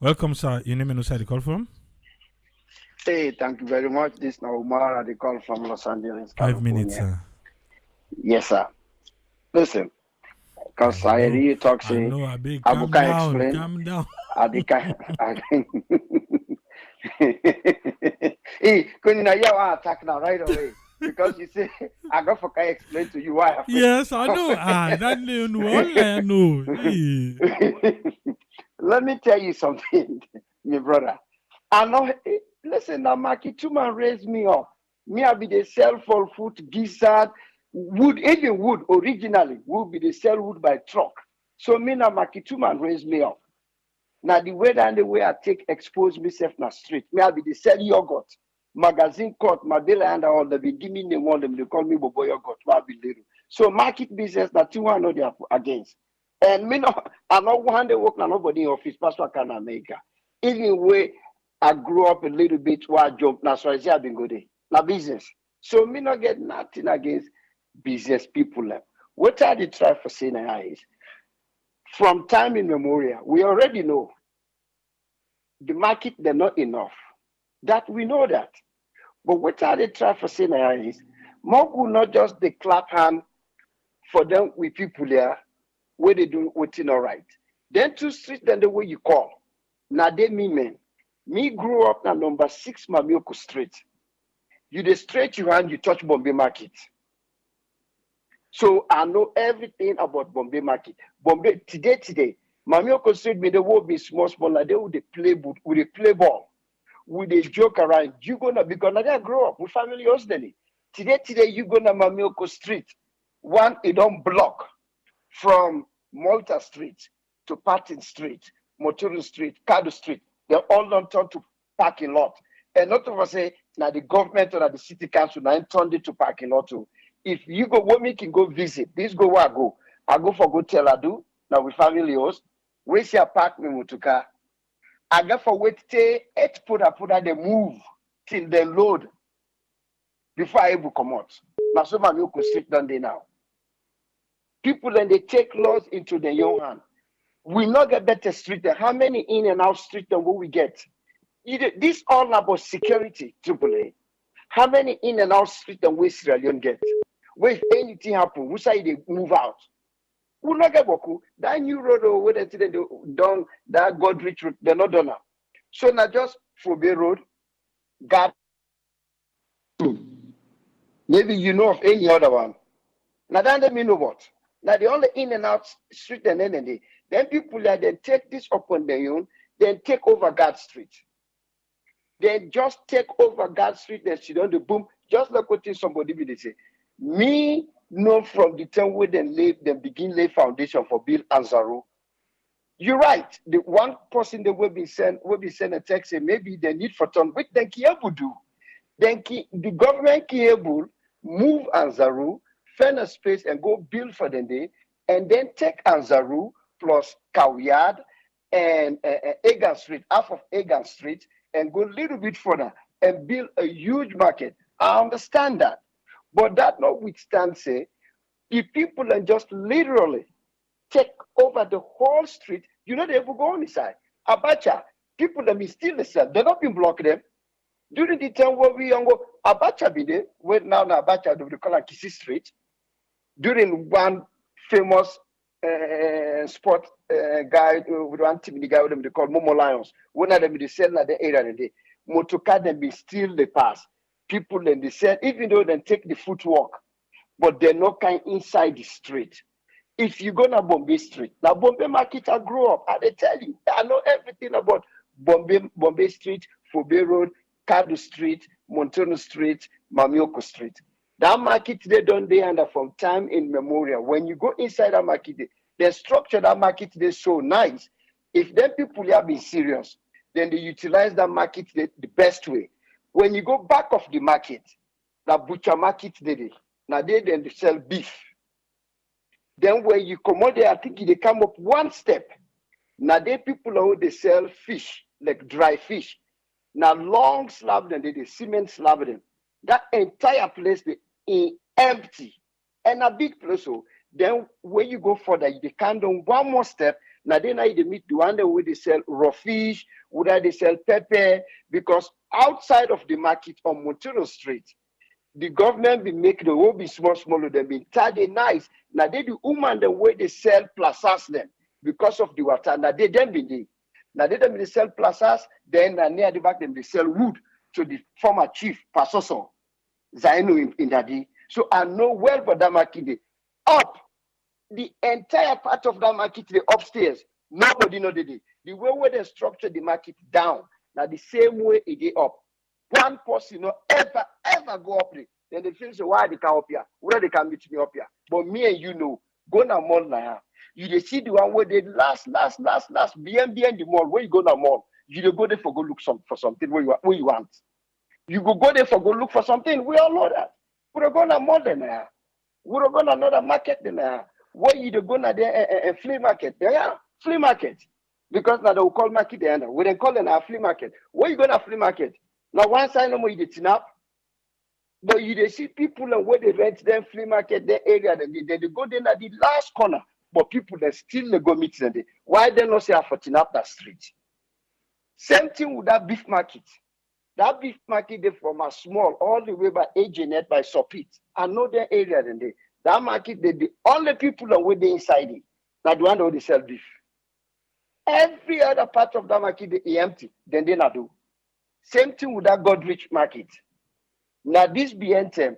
Welcome, sir. Your name and where you call from? Hey, thank you very much. This is Naumara, the call from Los Angeles, 5 minutes, California. sir. Yes, sir. Listen, I because I know. really talk, I say, know. I beg, I go calm can down. explain. Calm down. I can, I can. Hey, couldn't you attack now right away? Because you say, I got for can explain to you why I Yes, I know. That name, all I know. Hey. Let me tell you something, my brother. I know, listen, now Marky Tuman raised me up. Me, I be the sell for food, gizzard, wood, even wood originally, would be the sell wood by truck. So me, now Marky Tuman raised me up. Now the way and the way I take expose myself na street. Me, I be the sell yogurt. Magazine cut, my daily and all, they be give me the one, them, they call me Bobo yogurt, I be little. So market business, that two I know they are against. And me, no, I know one day work, na nobody in office, Pastor can America. Even way I grew up a little bit while I jump, now so I say I've been good. Now business. So me not get nothing against business people. What I did try for saying is, from time immemorial, we already know the market, they're not enough. That we know that. But what are they try for saying is, more could not just the clap hand for them with people there where they do what's all right. Then two streets, then the way you call. Now they me man. Me grew up na number 6 Mamioko Street. You the straight you hand, you touch Bombay Market. So I know everything about Bombay Market. Bombay today. Mamioko Street me the will be small, like they would play with the play ball. With a joke around. You gonna because I grow up with family hostelry. Today you gonna Mamioko Street. One it don't block from Malta Street to Patton Street, Motoru Street, Kado Street. They're all don't turn to parking lot. And not of us say now the government or the city council now turned it to parking lot too. If you go what me can go visit, this go where I go. I go for go tell I do now with family host. Where's your park me mutuka? I get for wait till it put they move till they load before I able come out. Now so man you could sit down there now. People then they take laws into their own hand. We not get better street there. How many in and out street then will we get? This all about security, AAA. How many in and out street then we Sierra Leone get? Where if anything happen, we say they move out. We not get boku. That new road or where they done that Godrich road, they're not done now. So now just Fobe Road, Gap. Maybe you know of any other one. Now that let me know what. Now the only in and out street and then people that then take this upon their own, then take over God Street. Then just take over God Street, then sit on the boom. Just like what somebody be they say. Me know from the time where they begin lay foundation for Bill Anzaru. You're right. The one person that will be sent a text say maybe they need for turn, which then Kiabu do. Then the government Kiabu move Anzaru, find a space and go build for them day, and then take Anzaru plus Kawyard and Egan Street, half of Egan Street, and go a little bit further and build a huge market. I understand that. But that notwithstanding, say, if people are just literally take over the whole street, you know they will go on inside. Abacha, people that still listen, they're not been blocking them. During the time where we young Abacha be there, when now Abacha they call it Kisi Street, during one famous sport guy with one team, the guy with them they call Momo Lions. One of them they sell at the area today. Motoka them be still the pass. People then they sell, even though they take the footwork, but they're not kind inside the street. If you go to Bombay Street, now Bombay Market I grew up, and they tell you, I know everything about Bombay Street, Fobe Road, Kadu Street, Montano Street, Mamioko Street. That market they done they under from time in memorial. When you go inside that market, the structure that market they so nice. If them people have been serious, then they utilize that market the best way. When you go back of the market, the butcher market they now they then they sell beef. Then when you come out there, I think they come up one step. Now they people who they sell fish, like dry fish. Now long slab them, they cement slab them. That entire place they empty. And a big place. So then when you go further, you can do one more step. Now they now they meet the one where they sell raw fish, whether they sell pepper, because outside of the market on Montero Street, the government be make the whole be small, them be tidy nice. Now they the woman the way they sell plazas them because of the water. Now they then be there. Now they sell plazas, then near the back them they sell wood to the former chief Pasoso Zainu in that day. So I know well for that market day. Up the entire part of that market day upstairs. Nobody know the day. The way where they structure the market down. Now the same way it get up. One person no ever go up there. Then they feel so why they come up here? Where they can meet me up here? But me and you know, go na mall now. You they see the one where they last behind the mall. Where you go na mall? You dey go there for go look for something where you want. You go there for go look for something. We all know that. We don't go na mall then now. We don't go na another market then now. Where you dey go na there flea market? Yeah, flea market. Because now they will call market the end. We then call it a flea market. Where you go na flea market? Now one side no more you dey up. But you dey see people and where they rent them flea market, their area, they go there at the last corner. But people they still go meet them there. Why they not say for up that street? Same thing with that beef market. That beef market they from a small all the way by Agenet by Sopit. I know their area then they. That market they the only people that were there inside it. Now the one where they sell beef. Every other part of that market they empty. Then they not do. Same thing with that Godrich market. Now this BNTM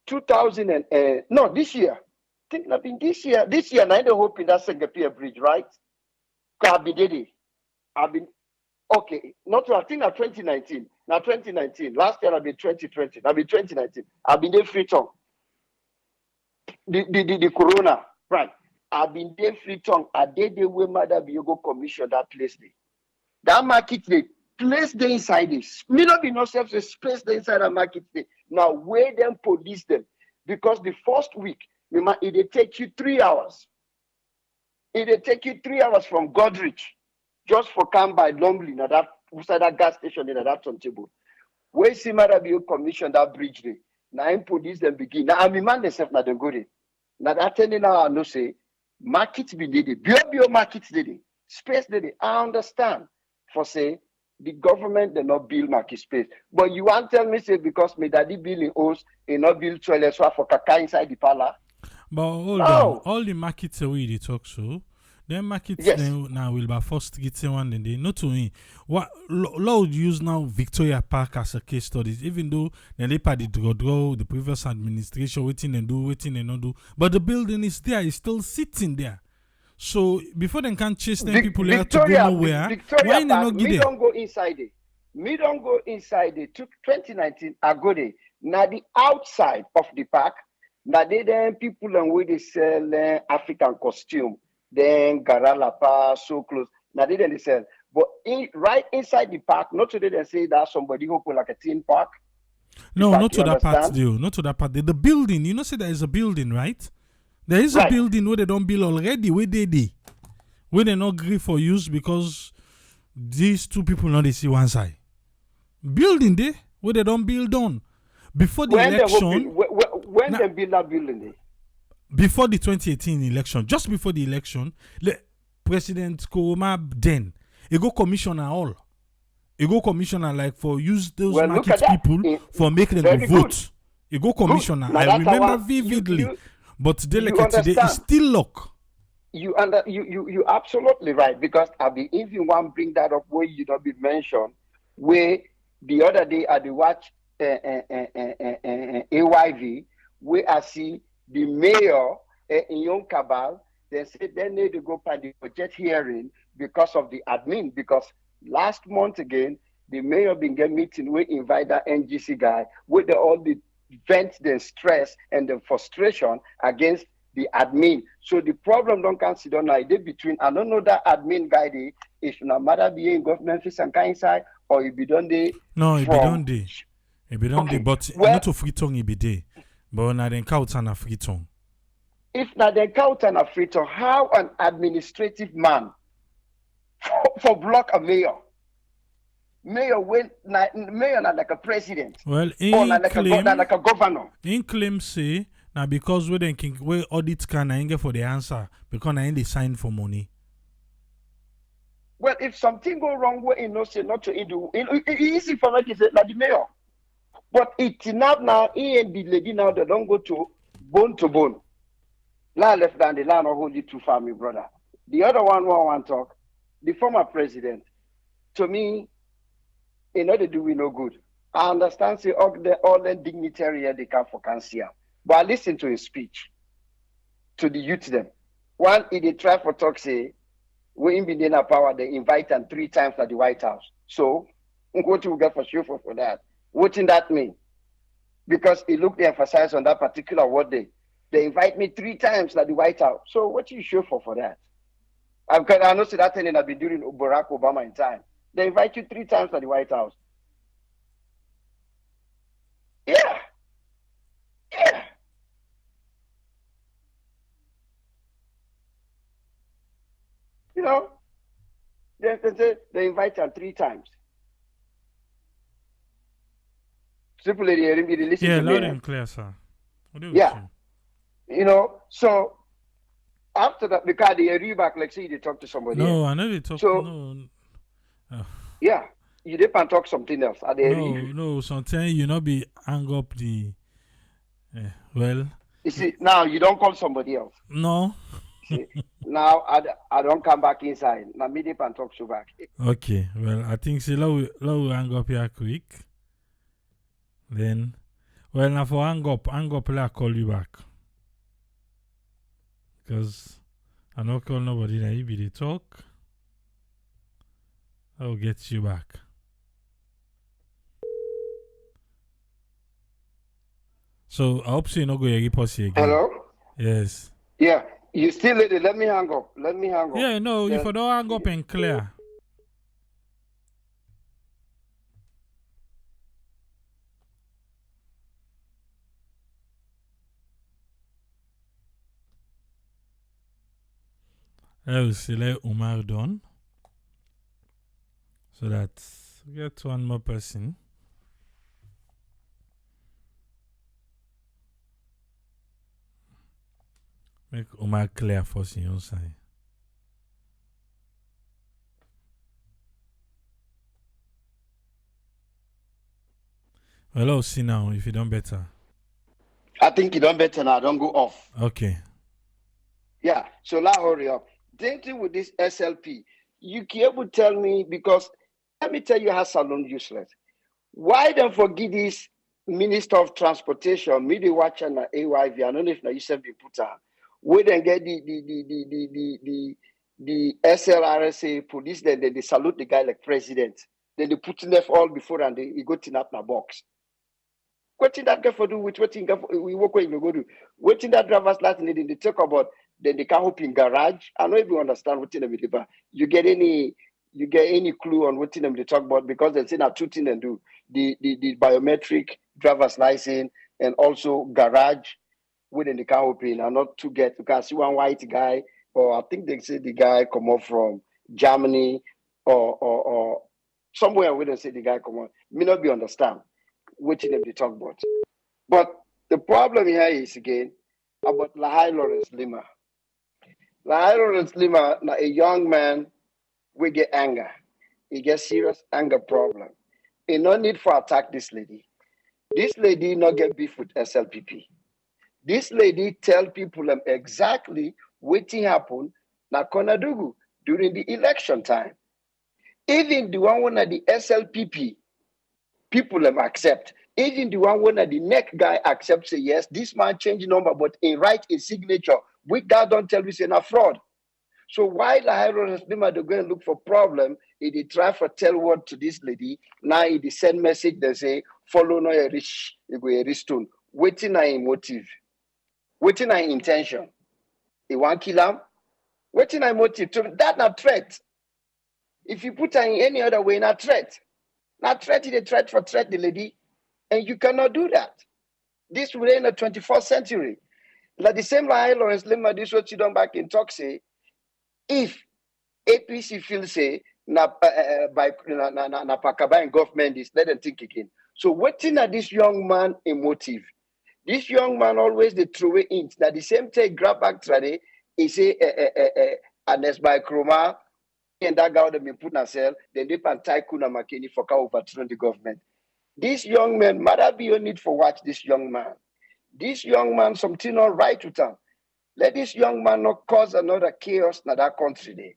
2000 and no this year. I think not been this year. This year now they hoping that Singapore bridge, right? I've been okay. Not I think now 2019. Now 2019. Last year I've been 2020. I've been 2019. I've been there free tongue. The corona, right? I've been there free tongue. I did the way Mother Biogo commission that place there. That market they place the inside this. Me not be no self space the inside the market there. Now where them police them because the first week it take you 3 hours. It take you 3 hours from Godrich just for come by Lumley now that inside that gas station in that turntable. Where see Mother Biogo commission that bridge there. Now in police them begin. Now I mean man themselves now they go there. Now that telling now I know say market be needed. Bio market needed. Space needed. I understand. For say the government they not build market space. But you want tell me say because me daddy building house, he not build toilet so for kaka inside the parlor. But hold on, all the markets we they talk so. Then markets Yes. now will be first getting one then they not to me. What Lord use now Victoria Park as a case study, even though they part the draw the previous administration waiting and not do. But the building is there, it's still sitting there. So before they can chase them people have to go nowhere. Victoria Why they Park, not get me there? don't go inside it. Me don't go inside it. Took 2019, I go there. Now the outside of the park, now they then people and where they sell African costume, then Garalapa, so close. Now they sell. But right inside the park, not today they say that somebody who put like a theme park. No, Park, not to you that part, understand? deal. Not to that part. The building, you know, say there is a building, right? There is a Right. building where they don't build already. Where they not agree for use because these two people not they see one side. Building there where they don't build on before the election. When Nah. they build that building there. Before the 2018 election, just before the election, President Koroma then he go commissioner all. He go commissioner like for use those Well, look market at that. people for making them Very go good. vote. He go commissioner. Now I that's remember our- vividly. you- but today, you like today, it's understand. still lock. You absolutely right because I be even one bring that up where you not be mentioned where the other day I the watch AYV where I see the mayor in Young Cabal they said they need to go for the budget hearing because of the admin because last month again the mayor been get meeting we invite that NGC guy with all the vent the stress and the frustration against the admin. So the problem don't consider now between I don't know that admin guy dey, if no matter be in government office and kind side or if be done dey. No, it be done day. It be done Okay. day, but Well- not a free tongue it be day. But now then count on a free tongue. If not then count and afraid to how an administrative man for block a mayor. Mayor not like a president Well, or not like a governor. in claim say now because we then where audit can I get for the answer because I ain't they sign for money. Well, if something go wrong, where you know say not to do, easy for me to say like the mayor. But it's now he and the lady now they don't go to bone. Land left and the land will hold you too far, my brother. The other one who I want to talk, the former president, to me, you know they do we no good. I understand say all the dignitary here they come for cancer. But I listen to his speech to the youth them. One, he they try for talk say when be in power, they invite them 3 times at the White House. So what you get for sure for that? What did that mean? Because he looked to emphasize on that particular word day. They invite me 3 times at the White House. So what you sure for that? I know see that thing I've been during Barack Obama in time. They invite you 3 times at the White House. Yeah. Yeah. You know, they invite them 3 times. Simply they listen Yeah, to me. loud and clear, sir. What do Yeah. You know, so after that, because they read back, like say they talk to somebody else. No, I know they talk. So, no. Yeah, you dip and talk something else. Are they No. Sometimes you not be hang up the. Well. You see, now you don't call somebody else. No. See, now I don't come back inside. Now me dip and talk you back. Okay, well, I think see, let we hang up here quick. Then, well, now for hang up, I'll call you back. Because I don't call nobody that you be the talk. I'll get you back. So I hope you not go to pussy again. Hello? Yes. Yeah. You still let me hang up. Yeah, no, if I don't hang up and clear. I will select Umar done. So that we get one more person. Make Umar clear first in your side. Well, I'll see now if you done better. I think you done better now. Don't go off. Okay. Yeah. So now hurry up. Same thing with this SLP. You can able tell me because let me tell you how Salon useless. Why don't forget this Minister of Transportation, me the watch and AYV. I don't know if now you said be put on. We then get the SLRSA police, then they salute the guy like president. Then they put in all before and he go in up my box. What did that guy for do with what we work with go do? What did that driver's license they talk about? Then they can't hope in garage. I know if you understand what in the you get any clue on what in them they talk about because they say now 2 things and do the biometric driver's license and also garage within the car open and not to get you can see one white guy or I think they say the guy come up from Germany or somewhere where they say the guy come on. May not be understand what them they talk about. But the problem here is again about Lahai Lawrence Lima. Lahai Lawrence Lima, now a young man, we get anger. He gets serious anger problem. He no need for attack this lady. This lady not get beef with SLPP. This lady tell people exactly what happened na Konadugu during the election time. Even the one at the SLPP, people accept. Even the one at the neck guy accepts say yes, this man change number, but in write a signature. We God don't tell me say na fraud. So while Lahiro Lima they go and look for problem, they try for tell word to this lady. Now he send message they say follow no a rich, you go a rich stone. Waiting on motive, waiting on intention. He want kill him. Waiting on motive. That not threat. If you put her in any other way, not threat. Not threat is a threat for threat the lady, and you cannot do that. This will in the 21st century. Like the same line Lawrence Lima, this what you done back in talk say. If APC feel say na Pakaba and government is let them think again. So waiting at this young man a motive. This young man always the throw away int. Now the same thing grab back trade. He say Anes by Chroma and that guy them been put in a cell, then they pan Tycoon and McKinney for overthrown the government. This young man, mother be your need for watch this young man. This young man, something not right with him. Let this young man not cause another chaos in that country there.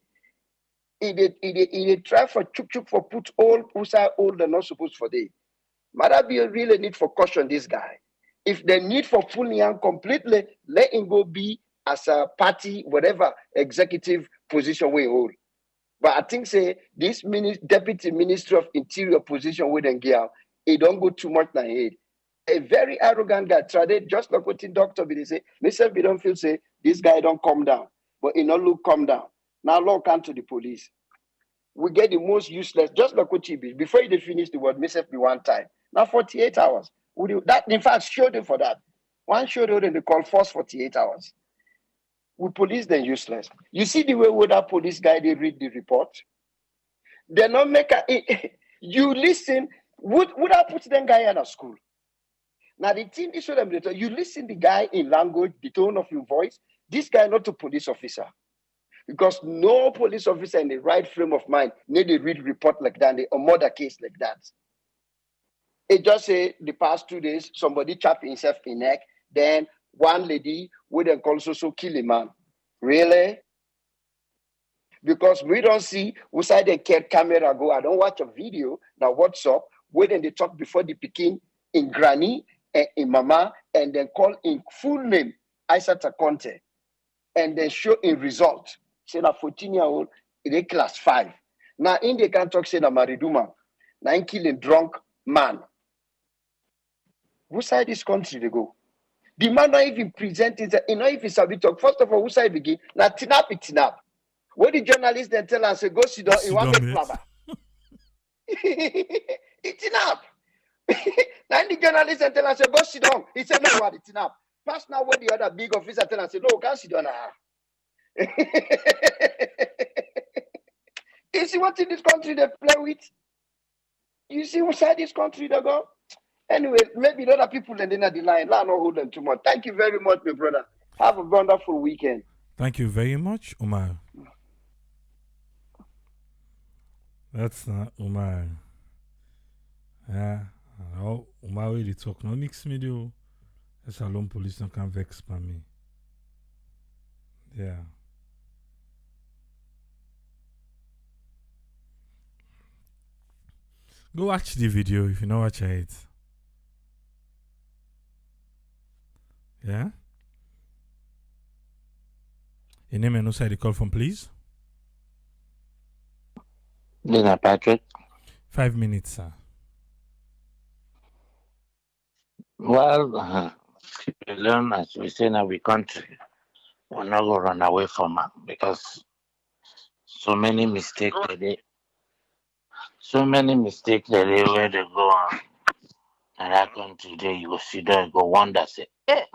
He try for chuk for put all outside all they're not supposed for day. Mother be a really need for caution this guy. If they need for pulling him completely, let him go be as a party, whatever executive position we hold. But I think say this deputy minister of interior position with them girl, it don't go too much na head. A very arrogant guy tried just like what the doctor be they say, Mr. B don't feel say this guy don't calm down, but he not look calm down. Now law come to the police. We get the most useless, just like what he be. Before he finish the word, Mr. B one time. Now 48 hours. That in fact showed him for that. One showed him they call force 48 hours. We police them useless. You see the way with that police guy they read the report. They not make a you listen. Would I put them guy in a school? Now the thing is show them you listen the guy in language, the tone of your voice. This guy not a police officer. Because no police officer in the right frame of mind need to read report like that, or murder case like that. It just say the past 2 days, somebody chop himself in neck, then one lady would then call so kill a man. Really? Because we don't see who side the camera go. I don't watch a video. Now what's up? Where then they talk before the picking in granny and in mama, and then call in full name, Isata Conte, and then show in result. Say na 14-year-old, they class 5. Now in the can talk say na Mariduma, now in killing drunk man. Who side this country they go? The man not even present it, you know if it's a bit talk. First of all, who side begin? Now tinap. When the journalist then tell us, say, go sit down, he want to make flabber. It's enough. Now the journalist then tell us, say, go sit down. He said, no, what, it's enough. Pass now when the other big officer tell us, say, no, can't sit down now. You see what in this country they play with? You see what side this country they go? Anyway, maybe the other people then at the line. Let not hold them too much. Thank you very much, my brother. Have a wonderful weekend. Thank you very much, Umar. That's not Umar. Yeah. Oh, Umar really talk. No mix me do. That's alone police don't can vex by me. Yeah. Go watch the video if you know watch it. Yeah? Your name and side the call from, please. Lina Patrick. 5 minutes, sir. Well, learn as we say in our country, we're not going to run away from them because so many mistakes that they where they go on. And that country there, you go see there, you go wonder, say,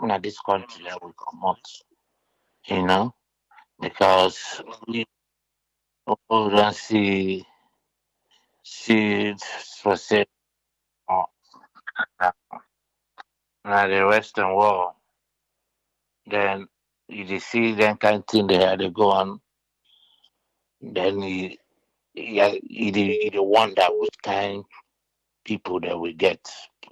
now this country that we come out, you know, because we don't see for say, oh, now the Western world, then you see that kind of thing they had to go on, then you wonder what kind people that we get,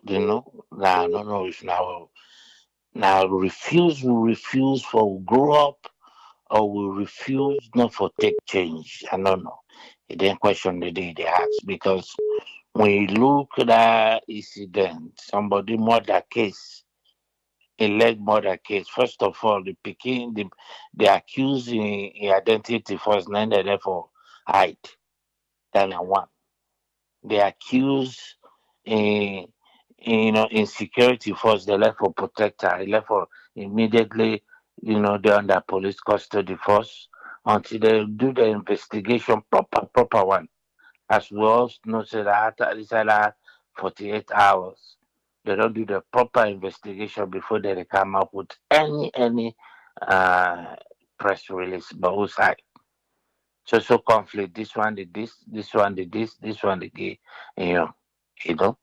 you know. Now I don't know if now we refuse for grow up or we refuse not for take change. I don't know. It then question the day they ask because when you look at that incident, somebody murder case, a leg murder case. First of all, the accused in identity first, then they therefore hide. Then one. The accused in insecurity first, they left for protector, they left for immediately, they're under police custody first until they do the investigation, proper one. As we all know, say that after this other 48 hours, they don't do the proper investigation before they come up with any uh, press release. But whose side? So conflict. This one did this one did this one did that. You know, you know.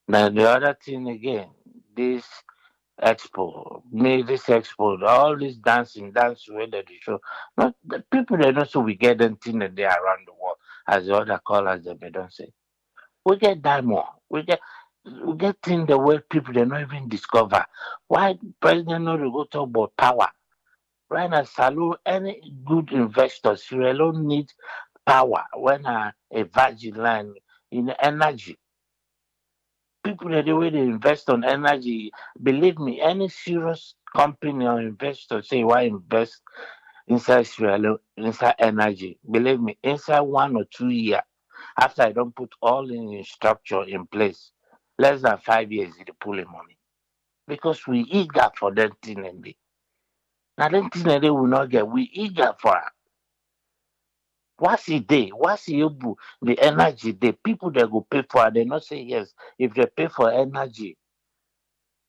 Now the other thing again, this expo, me this expo, all this dance where they show. Not the people they know so we get them thing that they around the world, as the other callers they don't say. We get diamond. We get things the way people they not even discover. Why president not go talk about power? Right now, salute any good investor, Sierra Leone needs power when a virgin land in energy. People that the way they invest on energy, believe me, any serious company or investor say why invest inside Sierra Leone, inside energy. Believe me, inside 1 or 2 years, after I don't put all in structure in place, less than 5 years, they pull the money. Because we eager for that thing and they. Now that thing and they will not get, we eager for it. What's the day? What's the able? The energy, the people that go pay for it, they not say yes. If they pay for energy,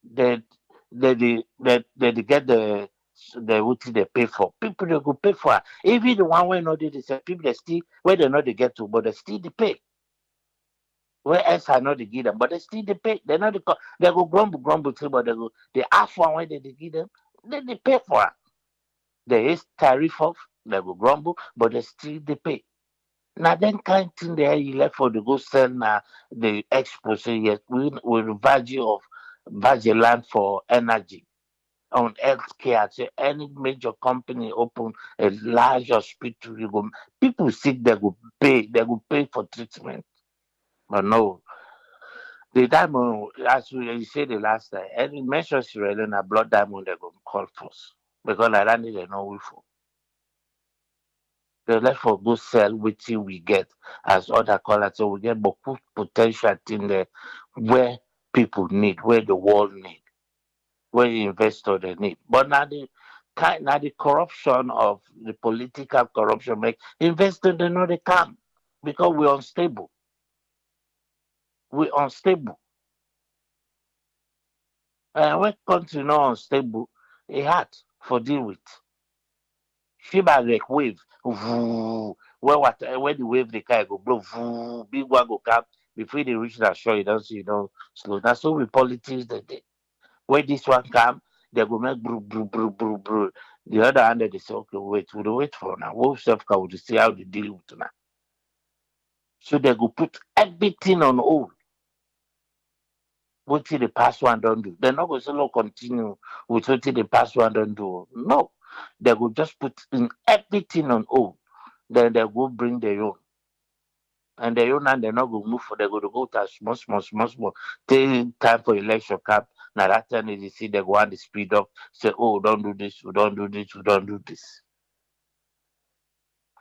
they they get the what they pay for. People they go pay for it. Even the one where not they say people they still where they not they get to, but they still they pay. Where else I know they give them, but they still they pay. They not they go grumble too, but they ask one where they give them, then they pay for it. There is tariff off, they go grumble, but they still they pay. Now then kind thing there you left for the go sell now the expo say yes we value of value land for energy on healthcare. Say any major company open a large hospital, you go people sick they go pay for treatment. But no, the diamond as we say the last time, any mention Sierra Leone blood diamond they go call first. Because like that they know we for. They let for go sell wetin we get as other colours. So we get but put potential thing there where people need, where the world need, where the investor they need. But now the corruption of the political corruption make investor they know they come because we unstable. We unstable. And when country not unstable, it hard for deal with. Shiba like wave, where the wave the car go blow, big one go come before they reach that shore. You don't see, you don't slow. That's so with politics that they. Where this one come, they go make brew, brew, brew, brew, brew. The other hand they say, okay, wait, we'll wait for now. Wolf self can we see how they deal with now. So they go put everything on hold. What the past one don't do. They're not going to say, no, continue with what the past one don't do. No. They will just put in everything on hold. Then they go bring their own. And their own and they're not going to move for they go to go to small, small, small, small. Take time for election cap. Now that time they see they go on the speed up, say, oh, don't do this, we don't do this, we don't do this.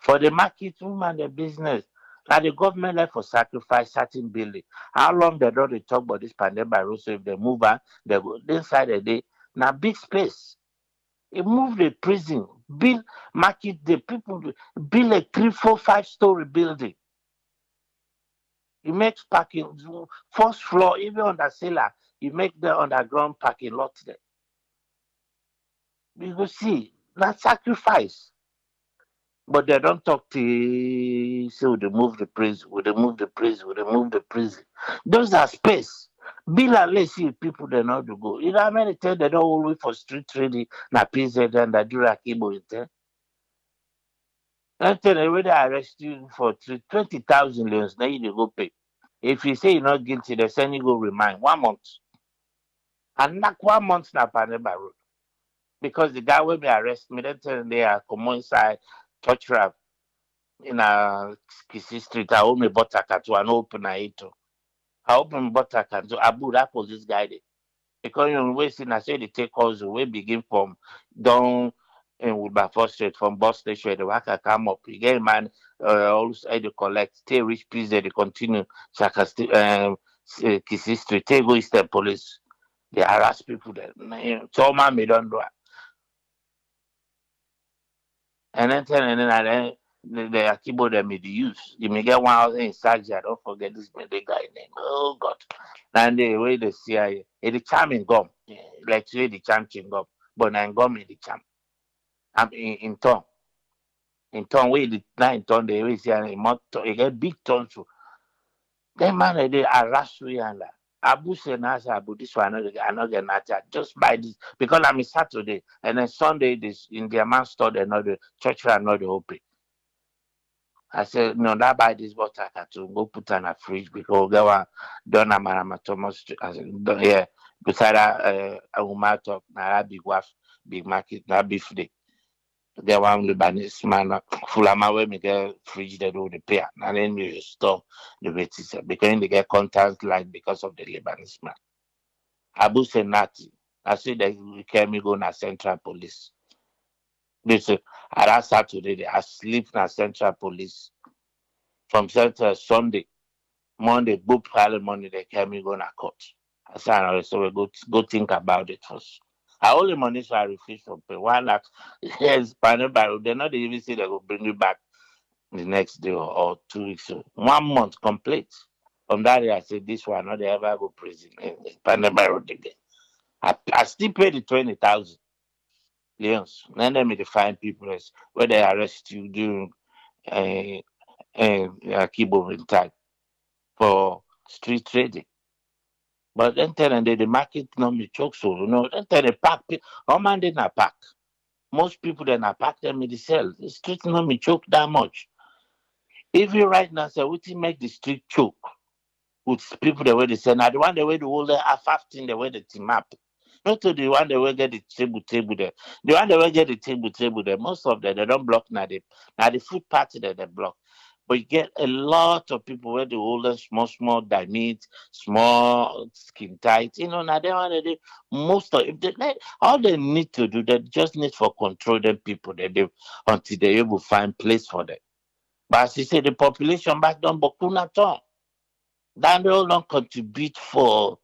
For the market woman, the business. Now the government like for sacrifice certain building. How long they don't they talk about this pandemic virus? So if they move on, they go inside a day. Now big space. It move the prison, build market the people build a 3, 4, 5 story building. You make parking first floor, even on the cellar, you make the underground parking lot there. You go see, not sacrifice. But they don't talk to so they move the prison, will they move the prison, will they move the prison. Those are space. Bill and let's see people they know to go. You know how many times they don't always for street trading na PZ and that do Rakibo in there. Don't tell them when they arrest you for 20,000 leons, then you dey go pay. If you say you're not guilty, they send you go remind 1 month. And knock 1 month na Paneba Road. Because the guy will be arrest me, they tell them they are come inside, touch rap in a Kisi Street. I owe me butter to an open it. I open butter to Abu that was this guy there. Because you know, I say they take calls we begin from down in Woodby First Street from bus station, the worker come up. You get man also they collect, stay rich please they continue. Saka Kisi Street, take go Eastern Police. They harass people there. So man me don't do it. And then the Akibo them may use. You may get 1,000 in Saji. Don't forget this may the guy name. Oh God. And the way the CIA, the charm in gum. Like say the charm in gum. But I'm gum in the charm. I'm in tongue. In tongue, way the nine tongue, they say in motor, you get big tongue. So that man, they harass you and that. Abu said, Abu, this one, I not get that. Just buy this because I'm a Saturday and then Sunday this in the amount store another church and another open. I said, no, that buy this butter to go put on a fridge because they were done a man Thomas. I said, yeah, beside a woman talk, na big wife, big market, na beef day. Get one Lebanese man full of my way, me get fridge they do the pay. And then you store the betis because they get contact like because of the Lebanese man. Abu said nothing. I said that we came go na central police. Listen, at that Saturday, I sleep na central police from Central Sunday. Monday, book Friday morning, they came go na court. I said, "Alright, so we go think about it first. I only money so I refuse to pay. Why not? Yes, panel by they not even say they will bring you back the next day or 2 weeks. So 1 month complete. From that day, I said, this one, not they ever go prison. Panel by road again. I still pay the 20,000 leons. Then let me define people as where they arrest you during keyboard time for street trading. But then tell them the market not me choke so then tell the pack how man they not pack. Most people they not pack them in the cell. The street not me choke that much. If you right now say what make the street choke with people the way they say now the one the way the whole half thing the way the team up. Not to the one that will get the table there. The one that will get the table there. Most of them they don't block now the food party that they block. But you get a lot of people where the older small diamonds, small skin tight. Now they want to do most of if they like all they need to do, they just need for control them people that they until they able to find place for them. But as you say, the population back down Bokuna town. Then they all don't contribute for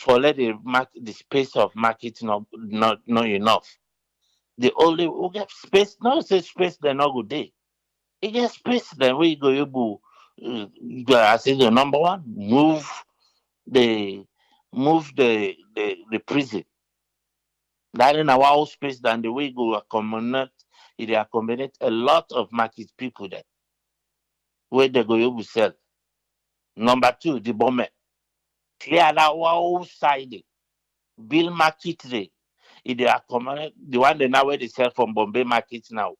let the space of market not enough. The only we get space, not say space they're not good day. You get space then we go able I say the number one, the move the prison. That in our whole space than the way go accommodate a lot of market people there where they go able sell. Number two, the bomber. Clear that whole side. Bill market day. If they accommodate the one they now where they sell from Bombay market now,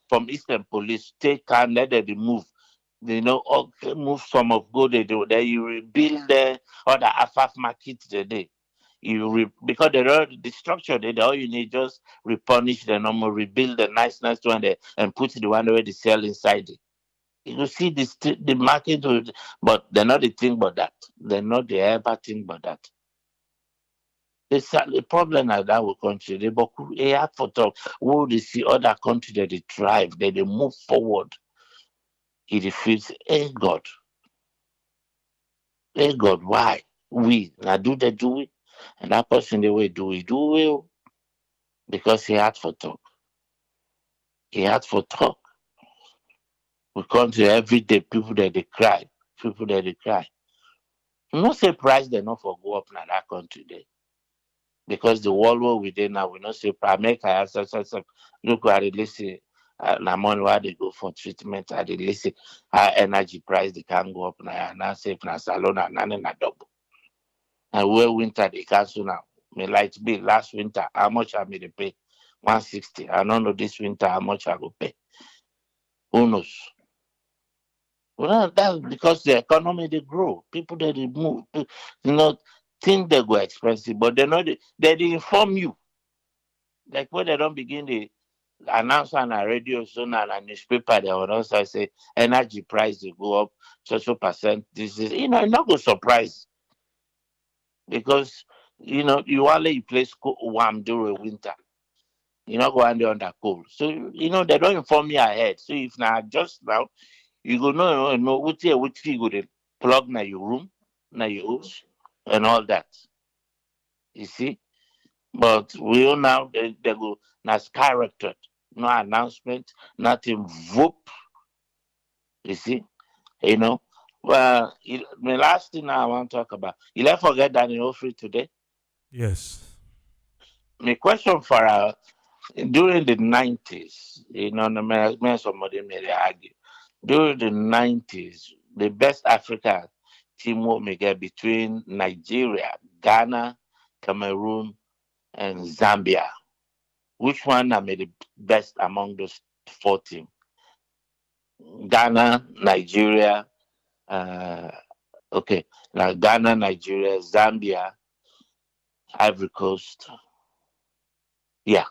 from Eastern Police, take and let them remove. Move some of gold they do. Then you rebuild the other half market today. Because the structure there, all you need just replenish the normal, rebuild the nice one there, and put the one where they sell inside it. You see the market, but they're not the thing but that. They're not the ever thing but that. The problem like that with country, they have for talk. Who they see other countries that they thrive, that they move forward. It feels, hey God, why? We now do it, and that person the way do it because he had for talk. He had for talk. We come to everyday people that they cry, people that they cry. I'm not say price they not for go up in that country there. Because the world war we did now, we not say America has look at it, listen, na money why they go for treatment, at the listen, energy price they can go up now say na salon and na double. And where winter they cancel now. My light bill last winter, how much I made to pay? 160. I don't know this winter how much I go pay. Who knows? Well, that's because the economy they grow. People that they move, think they go expensive, but they inform you. Like when they don't begin the announce on a radio soon and a newspaper, they will also say energy price will go up so percent. This is it's not go surprise because you only place warm during winter. You not go under cold. So they don't inform you ahead. So if now just now you go know what you go to plug na your room, na your house and all that. You see? But we all now they go na skyrocketed. No announcement, nothing whoop. You see? You know. Well, the last thing I want to talk about. You let forget that in free today. Yes. My question for during the 90s, no matter somebody may argue. During the 90s, the best Africa team will may get between Nigeria, Ghana, Cameroon, and Zambia. Which one are the best among those four teams? Ghana, Nigeria, uh, okay, now Ghana, Nigeria, Zambia, Ivory Coast. Yeah,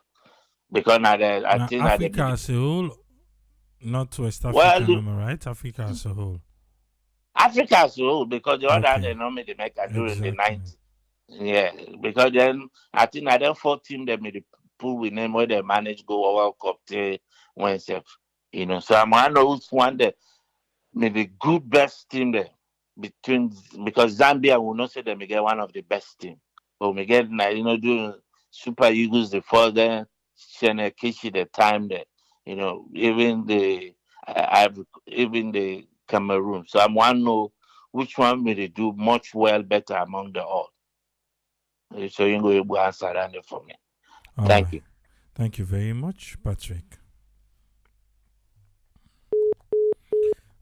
because now I Now think that Africa as a whole, not West well, Africa, am I right? Africa as a whole. Africa as a whole, because the other Okay, they normally they make a during the exactly. 90s. Yeah, because then I think that then 14 they made the pool with them where they manage go World Cup till Wednesday. So I'm one of one that made the good best team there between because Zambia will not say they may get one of the best team. But we get doing Super Eagles the further Shane Kishi the time there. Even the even the Cameroon. So I'm one know which one may they do much well better among the all. So you go able to answer that for me. All Thank right. you. Thank you very much, Patrick.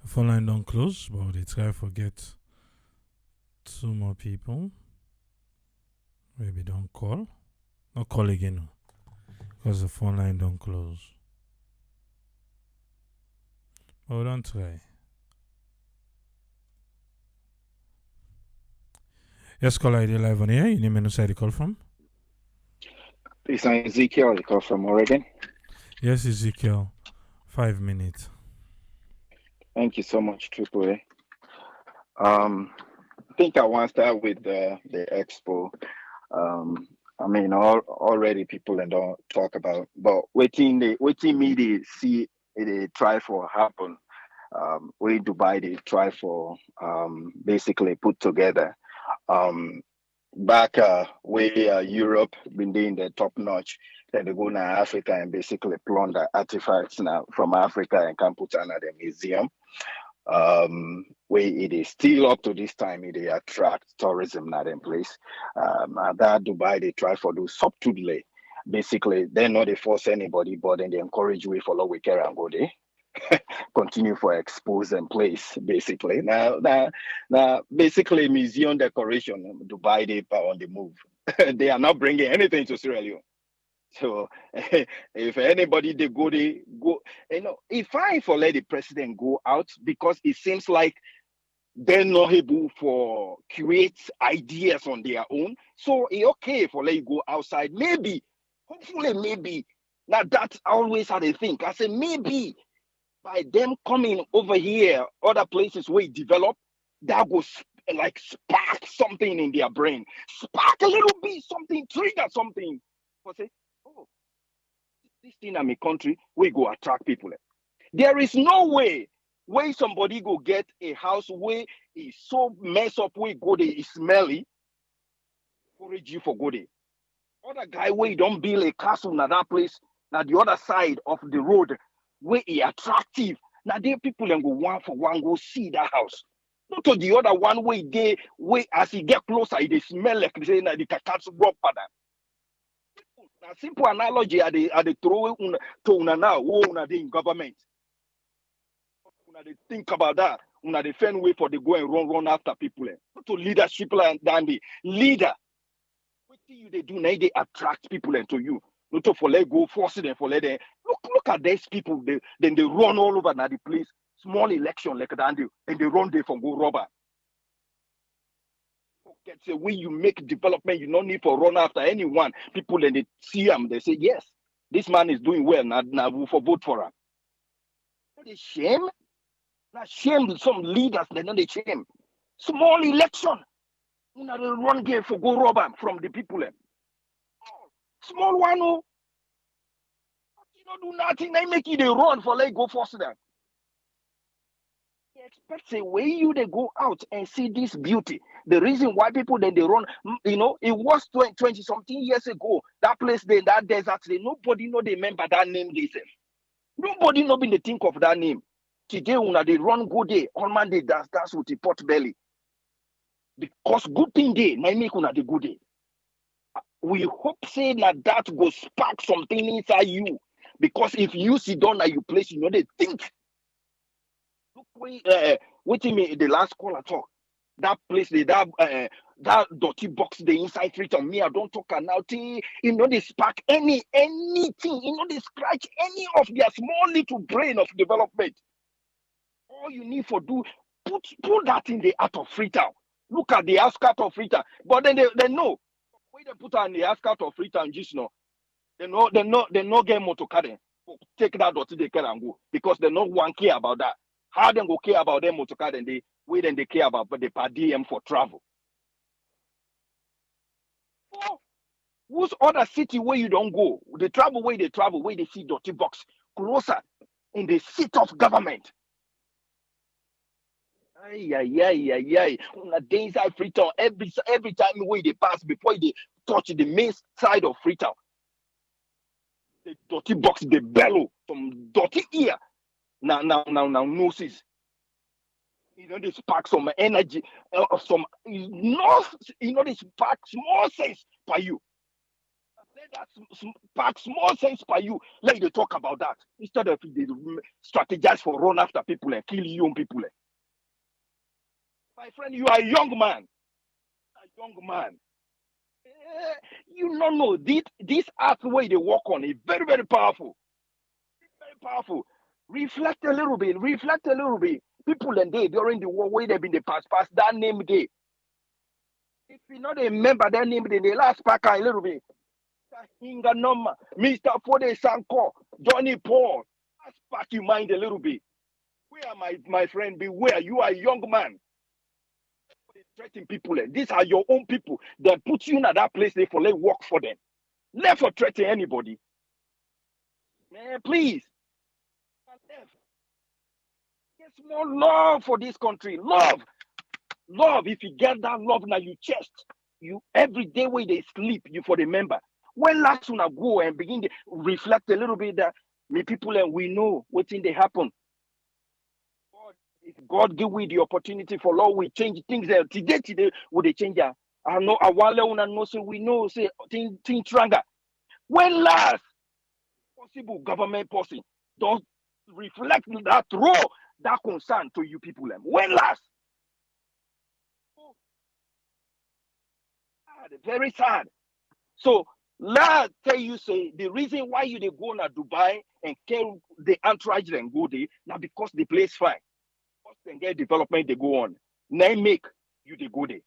The phone line don't close, but they try to forget two more people. Maybe don't call. Not call again, because the phone line don't close. But we don't try. Yes, caller ID live on here. Your name and where you call from? It's Ezekiel. I call from Oregon. Yes, Ezekiel. 5 minutes. Thank you so much, Triple A. I think I want to start with the expo. I mean, already people don't talk about, but waiting me they see they try for happen. We Dubai they try for basically put together. Um, Back way Europe been doing the top notch. Then they go now Africa and basically plunder artifacts now from Africa and can put another museum. Where it is still up to this time, it they attract tourism not in place. And that Dubai they try for do subtly. Basically, they not they force anybody, but then they encourage we follow we care and go there. Continue for expose and place basically now basically museum decoration Dubai they are on the move. They are not bringing anything to Sierra Leone. So if anybody they go, if I for let the president go out because it seems like they're not able for create ideas on their own. So it's okay for let you go outside. Maybe, hopefully, maybe. Now that's always how they think. I say maybe by them coming over here, other places where it develop, that will like spark something in their brain, spark a little bit, something, trigger something. For say, oh, this thing in my country, we go attract people. There is no way where somebody go get a house where is so mess up, we go there is smelly, encourage you for go there. Other guy where you don't build a castle na that place, now the other side of the road, where it attractive. Now there people and go one for one go see that house. Not to the other one way they way as he get closer, it smell like they say na the kakatsu rock pada. Now simple analogy are they throw una to una now, una in government. Una they think about that. Una they find way for they go and run after people. Not to leadership and than the leader. What do you they do now? They attract people into you. Not to for let go, force them for let them. Look at these people. Then they run all over now the place. Small election like that, and they run there for go robber. Get say when you make development, you don't need for run after anyone. People then they see them, they say yes, this man is doing well. Now we for vote for him. Not a shame. Not shame. Some leaders they not a shame. Small election. You know, they run game for go robber from the people. Small one, oh, you don't do nothing. They make you they run for let go force them. They expect say way you they go out and see this beauty. The reason why people then they run, it was 20 something years ago. That place there, that desert, nobody know they remember that name themselves. Nobody know been they think of that name. Today when they run good day, on Monday that's with the pot belly. Because good thing day, na make una the good day. We hope say that go spark something inside you. Because if you sit down at your place, they think. Look Waiting me the last call at all. That place, that dirty box, the inside Freetown. Me, I don't talk about it. They spark anything. They scratch any of their small little brain of development. All you need for do put that in the heart of Freetown. Look at the outskirt of Freetown. But then they know. When they put on the outskirt of Freetown, just know. They no get motor car then. Take that dirty they can and go. Because they no one care about that. How them go care about them motor car then they care about the per diem for travel. Oh, whose other city where you don't go? The travel where they see dirty box closer in the seat of government. Ay. On the inside Freetown, every time where they pass before they touch the main side of Freetown, the dirty box they bellow some dirty ear. Now noses. They spark some energy, some they spark small sense by you. Let that spark small sense by you. Let you talk about that instead of they strategize for run after people and kill young people. My friend, you are a young man. You don't know this art way they work on is very, very powerful. Very powerful. Reflect a little bit. People and they during the war where they've been the past that name day. If you not remember that name, then the last pack a little bit. Hinga Noma, Mr. Fode Sanko, Johnny Paul. Last pack you mind a little bit. Where my friend beware, you are a young man. Threatening people. These are your own people that put you in that place they for let work for them. Never threaten anybody. Man, please. Get more love for this country. Love. If you get that love now you chest, you every day when they sleep, you for the member. When last one I go and begin to reflect a little bit that me people and we know what thing they happen. If God give we the opportunity for law, we change things there. Today, would they change that? I know I want to know say we know say thing stronger. When last possible government person don't reflect that role, that concern to you people. When last? Very sad. So let tell you say the reason why you they go to Dubai and kill the entourage and go there now because the place fine. Once they get development they go on. Now make you they go there.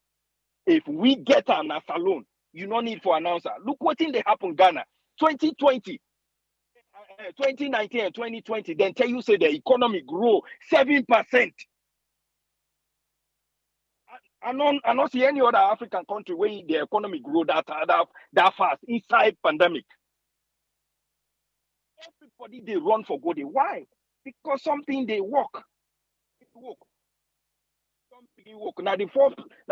If we get an alone, you no need for announcer. Look what thing they happen Ghana 2020. 2019 and 2020, then tell you say the economy grow 7%. I don't see any other African country where the economy grow that fast inside pandemic. Everybody they run for good. Why? Because something they work. Something work. Now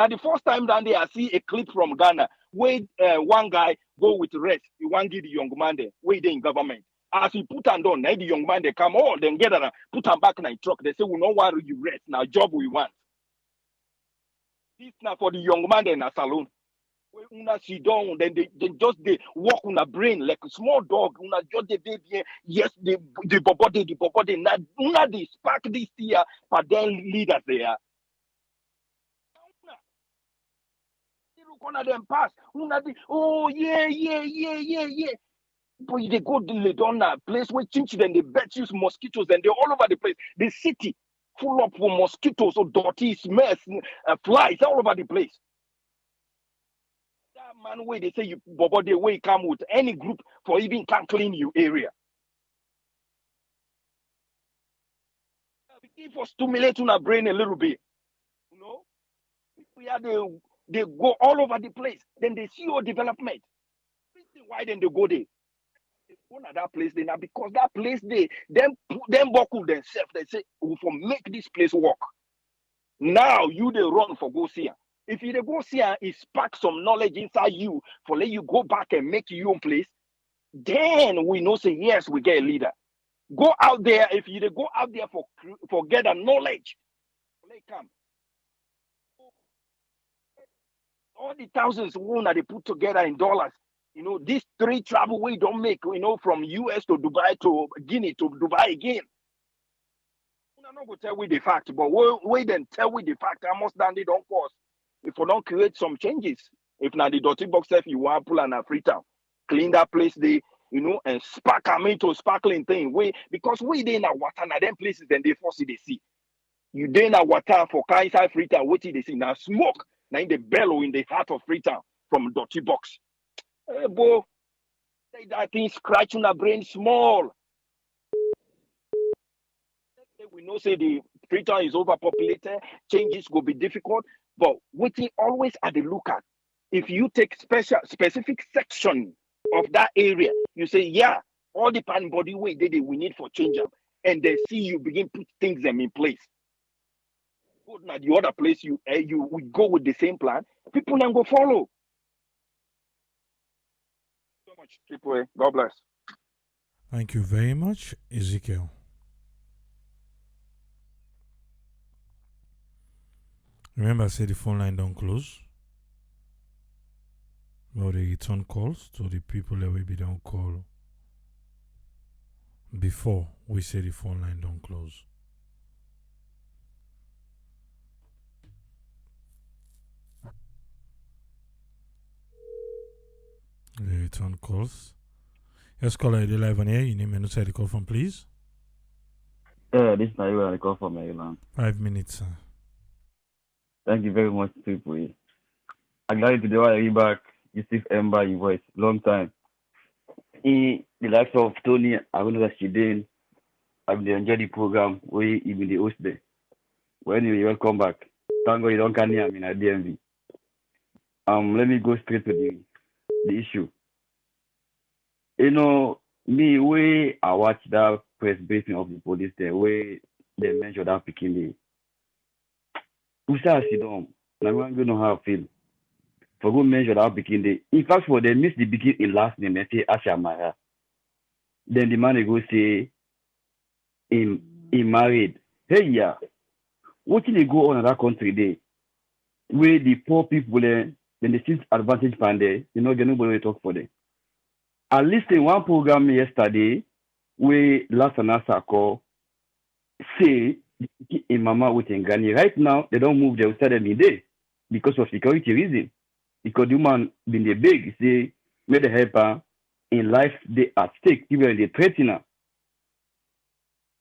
the first time down there I see a clip from Ghana where one guy go with rest. He want give the young man there where they in government. As he put on down, now the young man they come all then get and put him back in the truck. They say we don't want you rest. Now job we want. This now for the young man in a salon. When una sit down, then they just they walk on a brain like a small dog. Una just the baby. Yes, the bobody. Now una they spark this year, but then leaders there. Look on them pass. Una they oh yeah. But they go they down a place where chinchi then they bet use mosquitoes and they're all over the place. The city full up with mosquitoes, so dirty, smells, flies all over the place. That man way they say you bobo the way come with any group for even can clean your area. If for stimulate on a brain a little bit, you know, we are they go all over the place. Then they see your development. Why then they go there? They go to that place then because that place they them buckle themselves. They say we for make this place work. Now you they run for go see. If you go see it spark some knowledge inside you for let you go back and make your own place, then we know say yes, we get a leader. Go out there. If you go out there for get a knowledge, let come. All the thousands one that they put together in dollars. You know, these 3 travel we don't make, you know, from US to Dubai to Guinea to Dubai again. not going to tell we the fact, but we then tell we the fact. I must than they don't cause. If we don't create some changes, if now the dirty box if you want pull and a free town, clean that place, they and spark them into sparkling thing. Because we they in a water now them places then they force it they see. You then a water for inside Freetown, what they see now smoke now in the bellow in the heart of Freetown from dirty box. Hey, boy, that thing scratching the brain small. We know say the Freetown is overpopulated, changes will be difficult, but we always at the lookout. If you take specific section of that area, you say, yeah, all the pan body way we need for change up, and they see you begin put things them in place. Go now the other place you we go with the same plan, people then go follow. So much, people. God bless. Thank you very much, Ezekiel. Remember, say the phone line don't close. Or they return calls to the people that we be don't call before we say the phone line don't close. They return calls. Yes, caller, you live on air. You name and say the call from, please. Yeah, this is Naiwa I call from Maryland. 5 minutes, sir. Thank you very much, Triple. I'm glad to be back. You see Ember in voice. Long time. In the likes of Tony, I don't know that she did. I've been enjoying the program where you been the host there. When you welcome back. Thank God you don't can hear me in DMV. Let me go straight to the issue. Me where I watch that press briefing of the police there where they mentioned that picking the Usa sit down. I'm going to know how I feel. For go measure that picking the in fact for they miss the begin in last name and say Asha Mara. Then the man they go say in married. Hey yeah. What did they go on in that country there? Where the poor people then they see advantage pan there, they nobody will talk for them. I listened one program yesterday where last answer call say in Mama with Ngani. Right now they don't move, they will start them in there because of security reason. Because the woman been the big say made the helper in life they at stake, people in the threatener.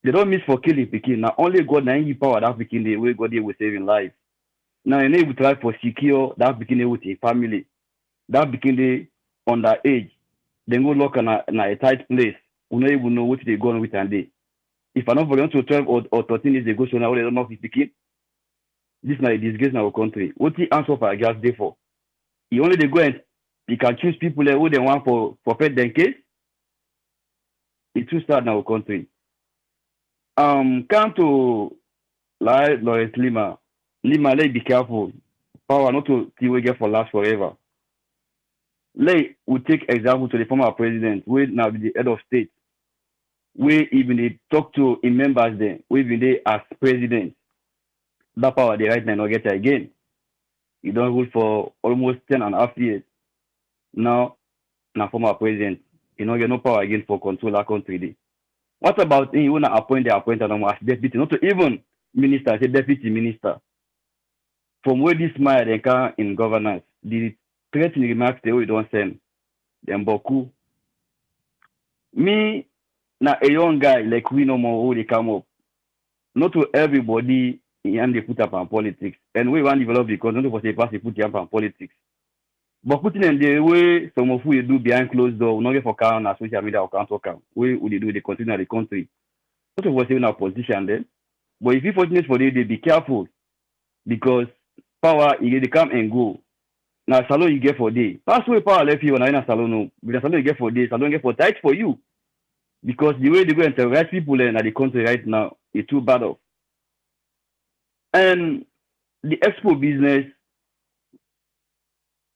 They don't miss for killing Pekin. Now only God now you power that Pekin the way God they will saving life. Now you need to try for secure that Pekin with a family. That Pekin they underage. Then go lock in a tight place. We don't even know what they go on with and day. If I don't forget to 12 or 13 years they go so now they don't know if Pekin. This is not a disgrace in our country. What he answer for a gas day for? He only they go and he can choose people who they want for pet their case. It's too sad in our country. Come to Lawrence Lima. Lima, let be careful. Power not to see we get for last forever. Let we take example to the former president, who now be the head of state, where even they talk to in members there, where even they as president. That power they right now not get again. He don't rule for almost 10.5 years. Now former president. He don't get no power again for control our country. Day. What about him? You want to appoint as deputy, not to even minister, say deputy minister. From where this man they can in governance, the threatening remarks they don't send them boku. Me na a young guy like we no more who they come up. Not to everybody and they put up on politics. And we want to develop because not for say pass they put up on politics. But putting in the way some of who do behind closed door, not get for count on social media or can't talk. We would they do they continue the country. Not of us in our position then. But if you fortunate for them, they be careful because power they come and go. Now salon you get for day. Pass away power left you on a salon no. Because salon you get for day, salon get for tight for you. Because the way they go and terrorize people in the country right now is too bad off. And the expo business,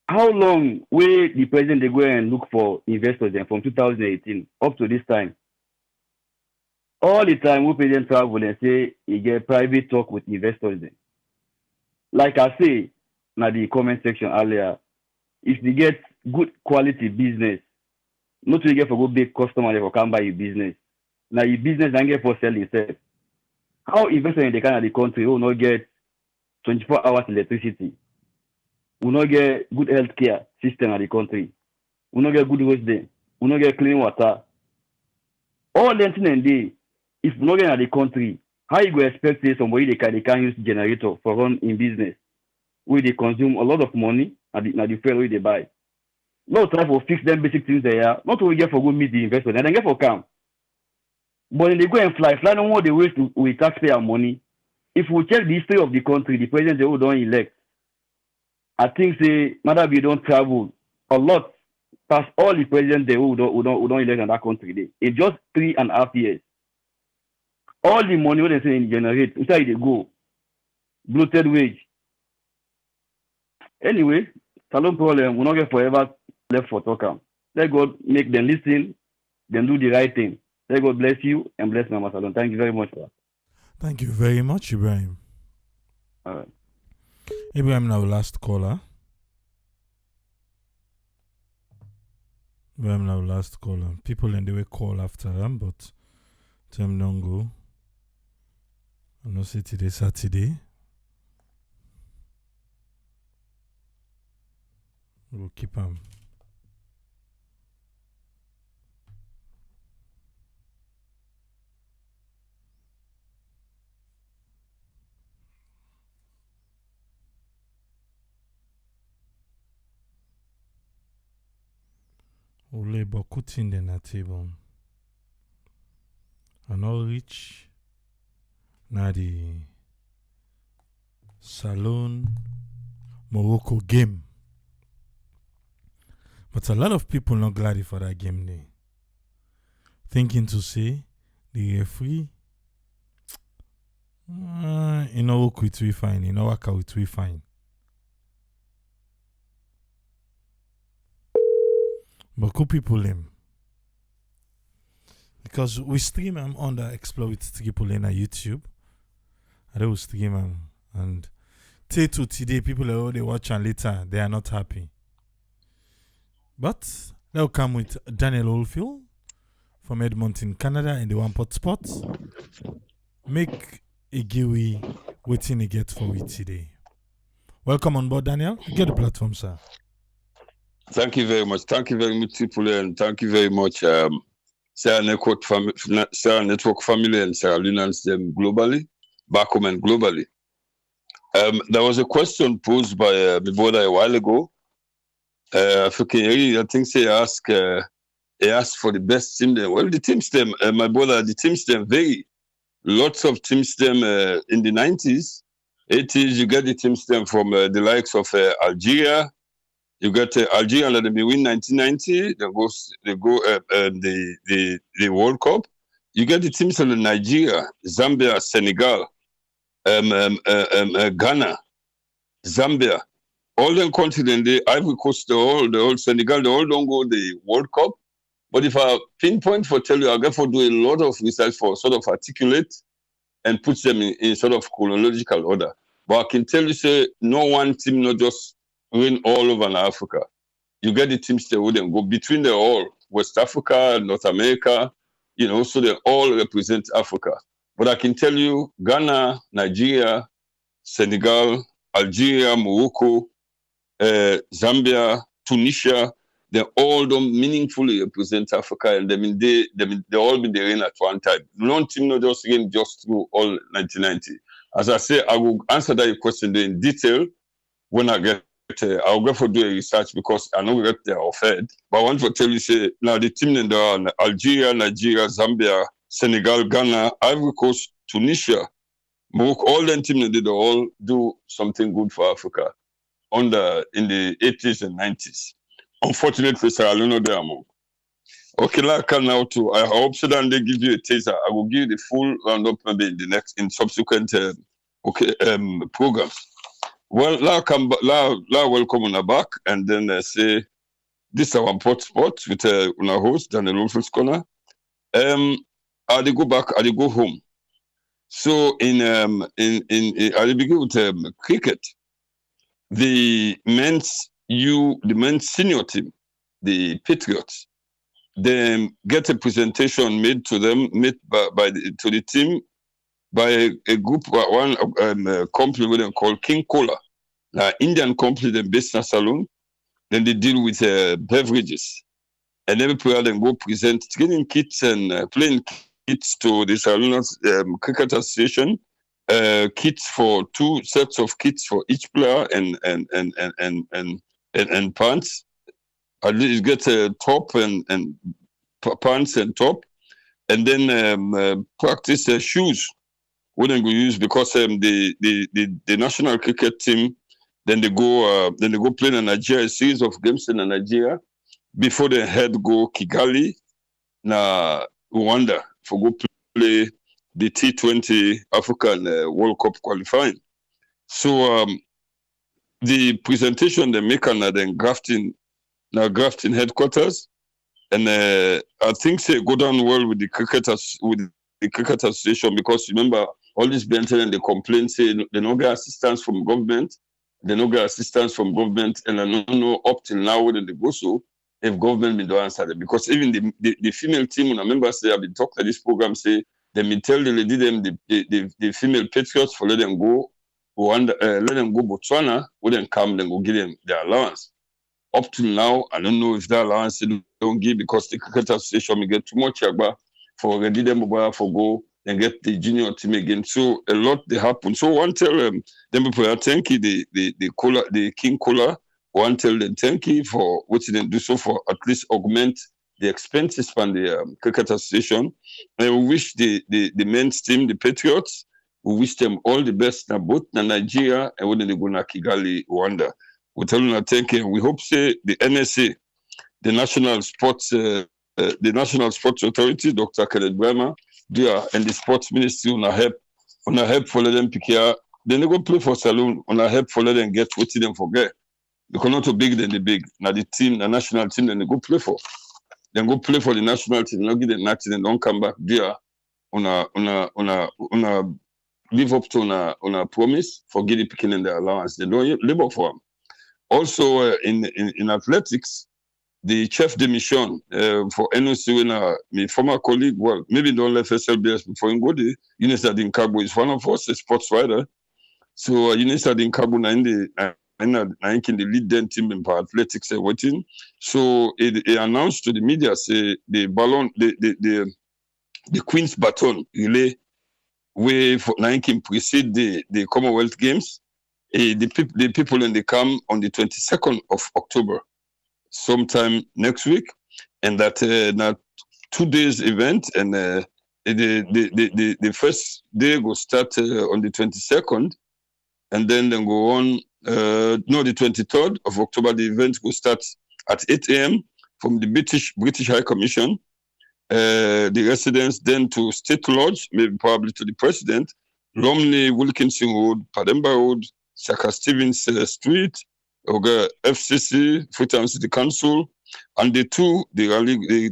how long will the president they go and look for investors then from 2018 up to this time? All the time we president travel and say he get private talk with investors then. Like I say in the comment section earlier, if they get good quality business, not to get for go big customer they will come buy your business. Now your business and get for sell itself. How investors in the kind of the country will not get 24 hours electricity, will not get good healthcare system in the country, will not get good roads there, will not get clean water. All them things and day, if we not get in the country, how you go expect say somebody they can use generator for run in business where they consume a lot of money and the fuel where they buy. Not try for fix them basic things there, not only get for go meet the investor, and then get for come. But when they go and fly no more the waste with taxpayer money. If we check the history of the country, the president they don't elect, I think say matter we don't travel a lot past all the presidents they who don't elect in that country day. In just 3.5 years. All the money what they say in generate, inside they go. Bloated wage. Anyway, salon problem, we not get forever left for talk. Let God make them listen, then do the right thing. Let God bless you and bless Mama Salon. Thank you very much for that. Thank you very much, Ibrahim. All right. Ibrahim, now last caller. Ibrahim, now last caller. People in the way call after them, but time don't go. I know say today Saturday. We'll keep them. We'll lay beaucoup in the table. And all reach na the Salon Morocco game. But a lot of people not glad for that game day. Thinking to say the referee in our work with we fine, in our work with we fine. But cool people him. Because we stream them on the Explore with Triple on YouTube. I will stream them. And to today, people are already watching later. They are not happy. But they'll come with Daniel Oldfield from Edmonton, Canada, in the One Pot spot. Make a giveaway waiting to get for it today. Welcome on board, Daniel. Get the platform, sir. Thank you very much. Thank you very much, people, and thank you very much, Sarah Network family and Sarah Lunans them globally, back home and globally. There was a question posed by my brother a while ago. I think he asked for the best team. Well, the team stem, my brother, the team stem vary. Lots of team stem in the 90s, 80s. You get the team stem from the likes of Algeria. You got Algeria that they win 1990. They go the World Cup. You get the teams from Nigeria, Zambia, Senegal, Ghana, Zambia. All them continent, the Ivory Coast, the whole Senegal, they all don't go the World Cup. But if I pinpoint for tell you, I'll therefore do a lot of research for sort of articulate and put them in sort of chronological order. But I can tell you, say, no one team not just win all over Africa. You get the teams that wouldn't go between the all, West Africa, North America, so they all represent Africa. But I can tell you, Ghana, Nigeria, Senegal, Algeria, Morocco, Zambia, Tunisia, they all don't meaningfully represent Africa, and they all been there in at one time. No team not just again just through all 1990. As I say, I will answer that question in detail when I get. I'll go for do a research because I know we get there offered. But I want to tell you, say now the team in the Algeria, Nigeria, Zambia, Senegal, Ghana, Ivory Coast, Tunisia, Morocco, all them teams they all do something good for Africa in the 80s and 90s. Unfortunately, Sarah Leone there among. Okay, like now too. I hope so that they give you a taster. I will give you the full roundup maybe in subsequent programs. Well, welcome on the back, and then say this is our pot spot with our host Daniel Wolf's corner. I go back, I go home. So I begin with cricket. The men's senior team, the Patriots, they get a presentation made to them, to the team by a group, one company we them call King Cola. Now, Indian company, them based in Saloon. Then they deal with beverages. And every player then go present training kits and playing kits to the Saloon Cricket Association. Kits for 2 sets of kits for each player and pants. At least get a top and pants and top, and then practice shoes. Wouldn't go use because the national cricket team then they go play in Nigeria, a series of games in Nigeria before they head go Kigali na Rwanda for go play the T20 African World Cup qualifying. So the presentation they make on then grafting headquarters, and I think they go down well with the cricket association, because remember all this Benton and the complaints say they no get assistance from government, and I don't know up till now whether they go so if government been don't answer them, because even the female team, when I remember say I've been talking to this program, say they may tell the lady them the female patriots for let them go Botswana, when them come then go give them their allowance. Up till now, I don't know if that allowance they don't give, because the cricket association may get too much for already them for go and get the junior team again. So a lot they happen. So one tell them people thank you the King Cola. One tell them thank you for what they do so for at least augment the expenses from the cricket association. And we wish the men's team, the Patriots, we wish them all the best now, both in Nigeria and when they go to Kigali, Rwanda. We tell them thank you. We hope say the NSA, the National Sports Authority, Dr. Kenneth Bremer, and the Sports Ministry on help for them pick here. Then they go play for Saloon on help for them get what them forget. Because not too big than the big. Now the team, the national team, then they go play for. Then go play for the national team. Not give them nothing and don't come back there on a live up to on a promise for getting picking in the allowance. They don't labor for them. Also in athletics, the chef de mission for NOC, when my former colleague, well, maybe don't let SLBS before him go there. Unisa Dinkago is one of us, a sports writer. So Unisa Dinkago in the lead then team in athletics waiting. So it announced to the media say the Queen's baton relay way for Nike precede the Commonwealth Games. The people in the camp on the 22nd of October, sometime next week, and that now 2 days event, and the first day will start on the 22nd, and then go on. The 23rd of October, the event will start at 8 a.m. from the British High Commission, the residence, then to State Lodge, maybe probably to the President, Lumley, Wilkinson Road, Pademba Road, Shaka Stevens Street, FCC, Freetown City Council, and the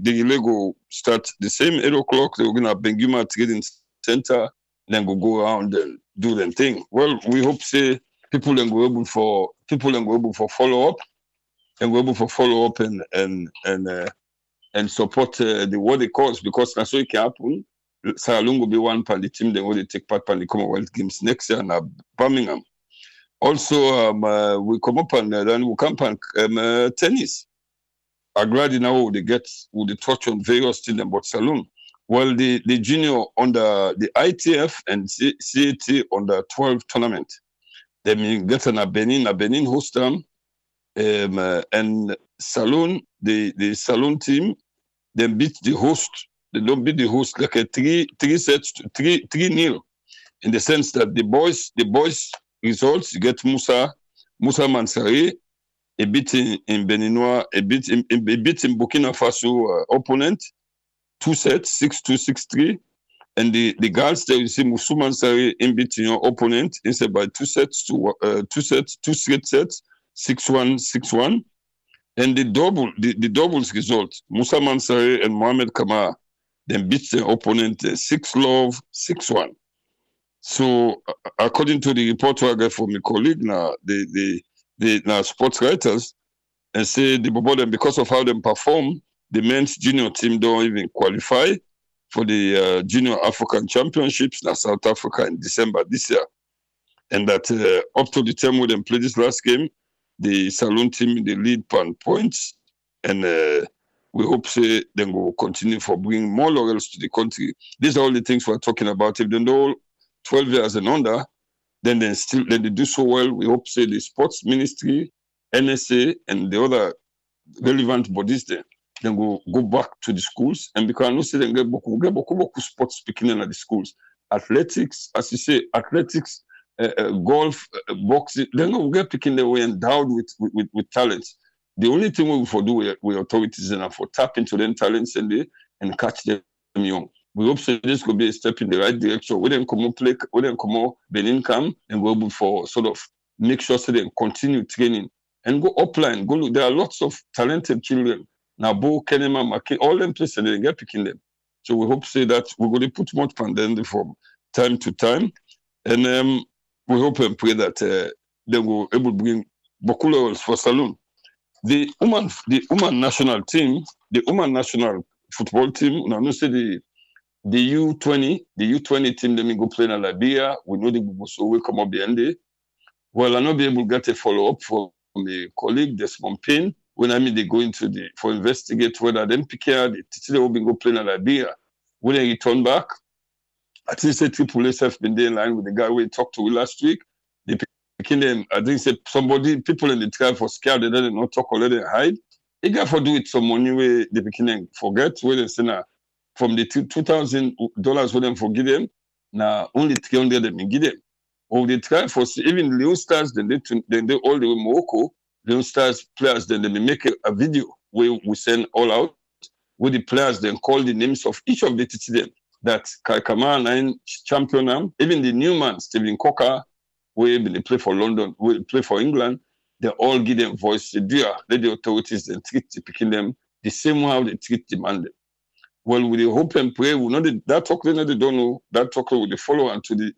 relay go start the same 8 o'clock. They're going to Benguma Trading Center, then go around and do them thing. Well, we hope say people then go able for follow up, and go able for follow up and support the what they cause, because that's what it can happen. Sarah Lung will be one part the team, then will take part in the Commonwealth Games next year in Birmingham. Also, we come up and then we come on tennis. I'm glad now they get with the touch on various things about Saloon. Well, the junior under the ITF and CAT under 12 tournament. They get a Benin host them, and Saloon, the Saloon team, they beat the host. They don't beat the host like a 3-0, in the sense that the boys results, you get Musa Mansari, a beat in Beninois, a beat in Burkina Faso opponent, 2 sets, 6-2, 6-3. And the girls there, you see Musa Mansari in beating your opponent instead by 2 straight sets, 6-1, 6-1. And the doubles result, Musa Mansari and Mohamed Kamara, then beat their opponent 6-love, 6-1. So according to the report I got from my colleague now, the sports writers, and say the Bobo them, because of how them perform, the men's junior team don't even qualify, for the Junior African Championships in South Africa in December this year. And that up to the time when they play this last game, the Saloon team, they lead on points. And we hope say they will continue for bringing more laurels to the country. These are all the things we're talking about. If they know 12 years and under, then they do so well. We hope say the sports ministry, NSA, and the other relevant bodies there, then go back to the schools. And because I know say they get beaucoup sports speaking in the schools. Athletics, as you say, athletics, golf, boxing, then we get picking the way endowed with talents. The only thing we for do with authorities is for tap into them talents and catch them young. We hope so this could be a step in the right direction. We then come out play, we then come out Benin camp and go able for sort of make sure so they continue training and go upline. Go look. There are lots of talented children. Now, Bo, Kenema, Maki, all them places they get picking them. So we hope say that we're going to put more pandemic from time to time, and we hope and pray that they will able to bring Bokulos for Saloon. The woman national team, the woman national football team. Now, no say the U20 team. Let me go play in Liberia. We know the so we come up behind it. Well, I'll not be able to get a follow up from a colleague, Desmond Payne. When they go into for investigate whether them PKR, the teacher will be go play in Liberia. When they return back, I think say Triple SF been there in line with the guy we talked to last week. They picking them. I think say people in the tribe for scared they didn't not talk or let them hide. They got for do it some money where they picking forget where they say now from the $2,000 for them forgive them. Now only 300 them give them. Or they try for even Leone Stars, then they all the way Morocco, Leone Stars players, then they make a video where we send all out with the players, then call the names of each of the TTD that Kaikama 9 champion, even the new man, Stephen Cocker, where they play for London, will play for England, they all give them voice. They do let the authorities then treat the picking them the same way how they treat the man. Well, we hope and pray. We know that talk they don't know that talk with the follow on to the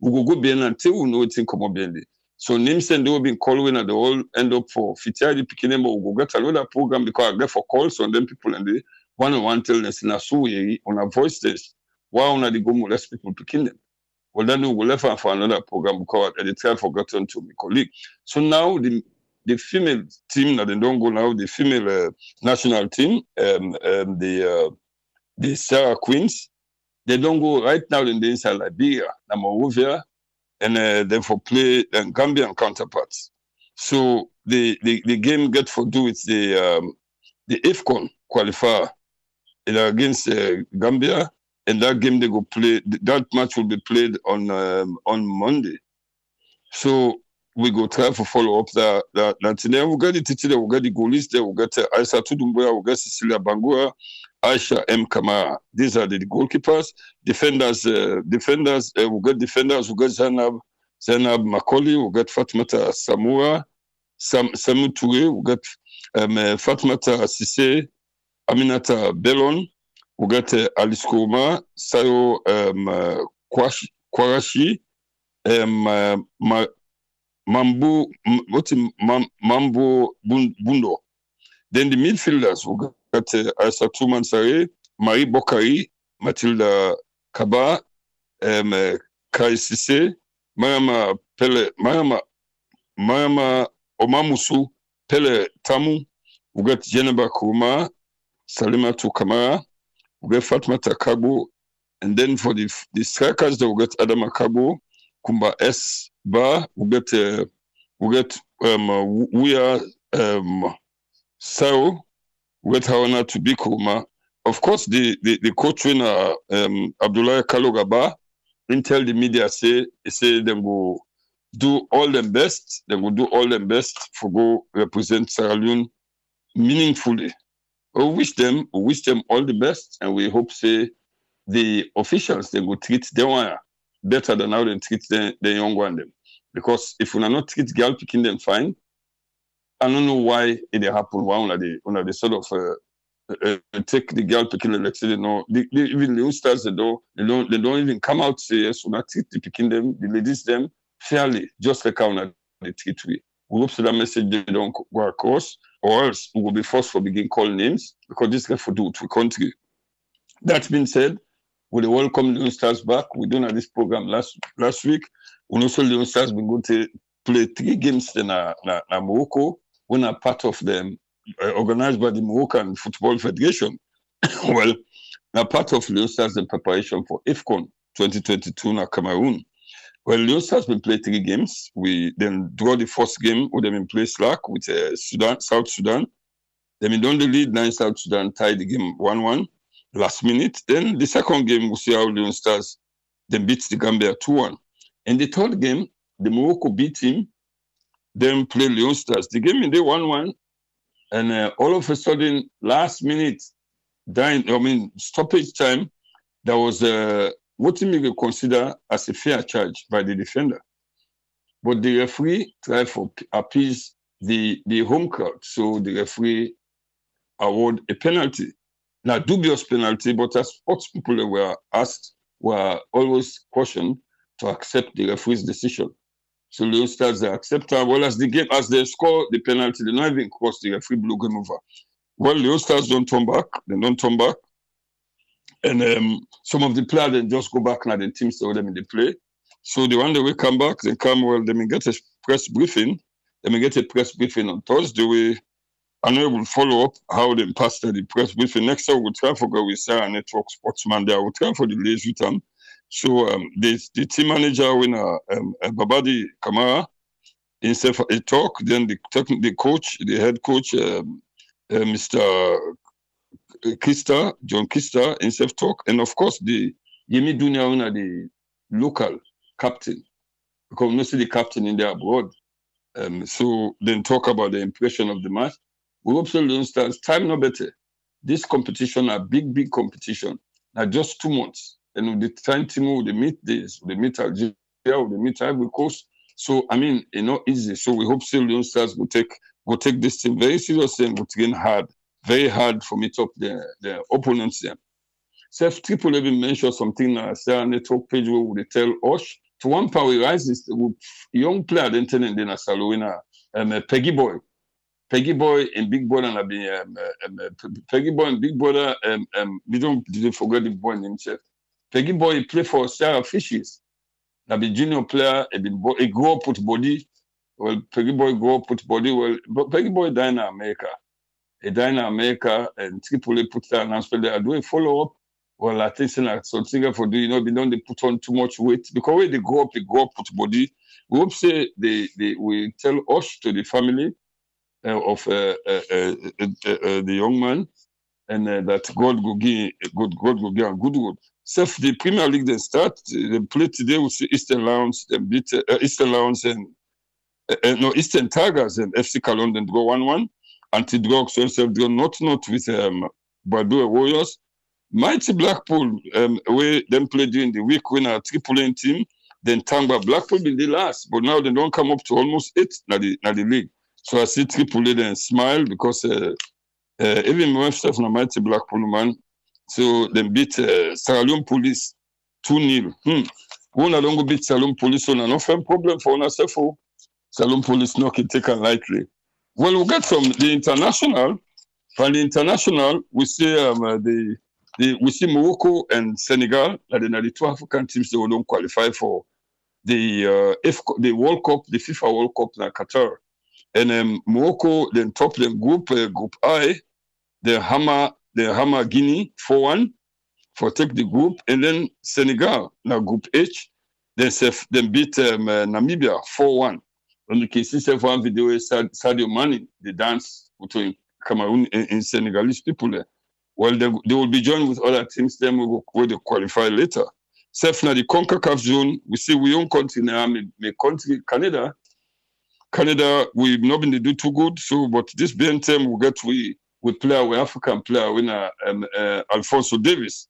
we go behind until we know it's in come behind. So names and they will be calling and they all end up for Fitiari picking them, but we go get another program because I get for calls on them people and they one tell us in a suy on a voice test. Why on the go less people picking them? Well, then we will left for another program because at the time forgotten to my colleague. So now the female team that they don't go now, the female national team, the Sarah Queens, they don't go right now in the inside Liberia, Namoruvia, and then for play Gambian counterparts. So the game get for do with the AFCON qualifier against Gambia, and that game they go play. That match will be played on Monday. So we go try to follow up that. Then we got the teacher, we got the goalies there, we got Aisha Tudumboya, we got Cecilia Bangura, Aisha M. Kamara. These are the goalkeepers. Defenders, we got defenders, we got Zainab Macaulay, we got Fatmata Samura, Samu Touré, we got Fatmata Sisse, Aminata Bellon, we got Alice Kouma, Sayo Kwarashi, Mambo Bundo. Then the midfielders, we got Aissatou Mansare, Marie Bokari, Mathilda Kaba, Kai Sisse, Mariama Omamusu, Pele Tamu, we got Jeneba Kouma, Salima Kamara, we got Fatmata Kabo, and then for the strikers, we got Adama Kabo, Kumba S. Bar, we got Sao, we got Hawana Tubikuma. Of course, the coach trainer Abdullah Kalogaba, tell the media say them go do all them best. They will do all them best for go represent Sierra Leone meaningfully. We wish them all the best, and we hope say the officials they will treat them better than how they treat the young one them. Because if we are not treat girl picking them fine, I don't know why it happen. Why they sort of take the girl picking the let's say even the stars they don't even come out say yes, we not treat the picking them, the ladies them fairly, just like how they treat we. We hope so that message they don't go across, or else we will be forced to begin calling names because this guy for do it for country. That being said, we welcome Leone Stars back. We done this program last week. We also Leone Stars been going to play 3 games in Morocco. When a part of them organized by the Moroccan Football Federation. Well, now part of Leone Stars in preparation for AFCON 2022 in Cameroon. Well, Leone Stars been play 3 games. We then draw the first game with them in play slack with South Sudan. Then we done the lead. Now South Sudan tied the game 1-1 last minute. Then the second game, we see how Leone Stars then beats the Gambia 2-1. And the third game, the Morocco B team then play Leone Stars. The game in the 1-1, and all of a sudden, last minute, stoppage time, there was what we consider as a fair charge by the defender. But the referee tried to appease the home crowd. So the referee award a penalty. Now, dubious penalty, but as sports people were asked, were always cautioned to accept the referee's decision. So Leone Stars accept, well, as they score the penalty, they don't even cross the referee, blue game over. Well, Leone Stars don't turn back. And some of the players then just go back now, the team still them in the play. So the one that will come back, they may get a press briefing. They may get a press briefing on Thursday. And we will follow up how they passed the press briefing. Next time we'll try for go with Sarah Network Sportsman there. We'll try for the liaise with them. So the team manager winner Babadi Kamara himself a talk, then the coach, the head coach, Mr. Kista, John Kista himself talk, and of course the Yemi Dunia winner, the local captain, because we don't see the captain in there abroad. So then talk about the impression of the match. We hope so Leone Stars time no better. This competition a big competition. Now just 2 months. And with the time team, they meet Algeria, they meet Ivory Coast. So I mean, not easy. So we hope so Leone Stars will take this team very seriously and will train very hard for meet up the opponents there. Self Triple even mentioned something on Sarah Network page where they tell us to one power rises with young player then telling then Salowina Peggy Boy and Big Brother and Peggy Boy and Big Brother we didn't forget the boy himself. Peggy Boy play for Sarah Fishes. Now be junior player, he grew up with body. Well, Peggy Boy grew up with body. Well, but Peggy Boy died in America. He died in America and Tripoli put that announcement there. Do a follow up. Well, I think something for do they don't put on too much weight because when they grow up with body. We hope say we tell us to the family of the young man and that God go give a good word. Self the Premier League they start. They play today with Eastern Lions. They beat Eastern Lions and Eastern Tigers and FC Cologne then go 1-1. Anti-Drug so draw not with Badua Warriors. Mighty Blackpool where them play during the week when a triple N team. Then Tangba Blackpool been the last, but now they don't come up to almost 8 na the league. So I see Triple then smile because even myself na Mighty Blackpool man. So they beat Sierra Leone Police 2-0. When I don't go beat Sierra Leone Police, so no problem for ourselves. Sierra Leone Police not taken lightly. Well, we get from the international. From the international, we see we see Morocco and Senegal. The 2 African teams they don't qualify for the World Cup, the FIFA World Cup in Qatar. And Morocco then top them group I. They hammer Guinea 4-1 for take the group, and then Senegal now group H. Then beat Namibia 4-1. And you can see one video Sadio Mane, the dance between Cameroon and Senegalese people there. Well, they will be joined with other teams, then where they qualify later. Except now the CONCACAF zone, we see we own country now, my country, Canada. Canada, we've not been to do too good, so but this BN term we play our African player winner Alfonso Davis.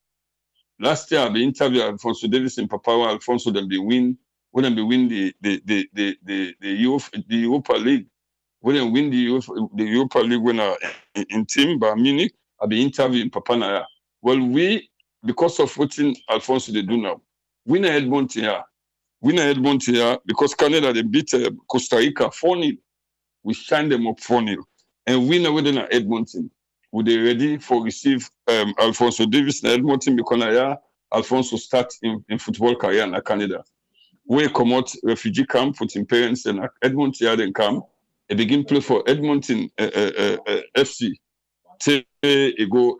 Last year, I interviewed Alfonso Davis in Papawa. Alfonso then they win. When they win the Europa League, when they win the Europa League winner in team by Munich, I'll be interviewing Papanaya. Well, because of what Alfonso they do now, win a Edmonton here because Canada they beat Costa Rica 4-0. We shine them up 4-0 and win within Edmonton. would they ready for receive Alfonso Davis and Edmonton Bikonaya, Alfonso start in football career in Canada. We come out refugee camp with his parents and Edmonton here then come. He begin play for Edmonton FC. Till he go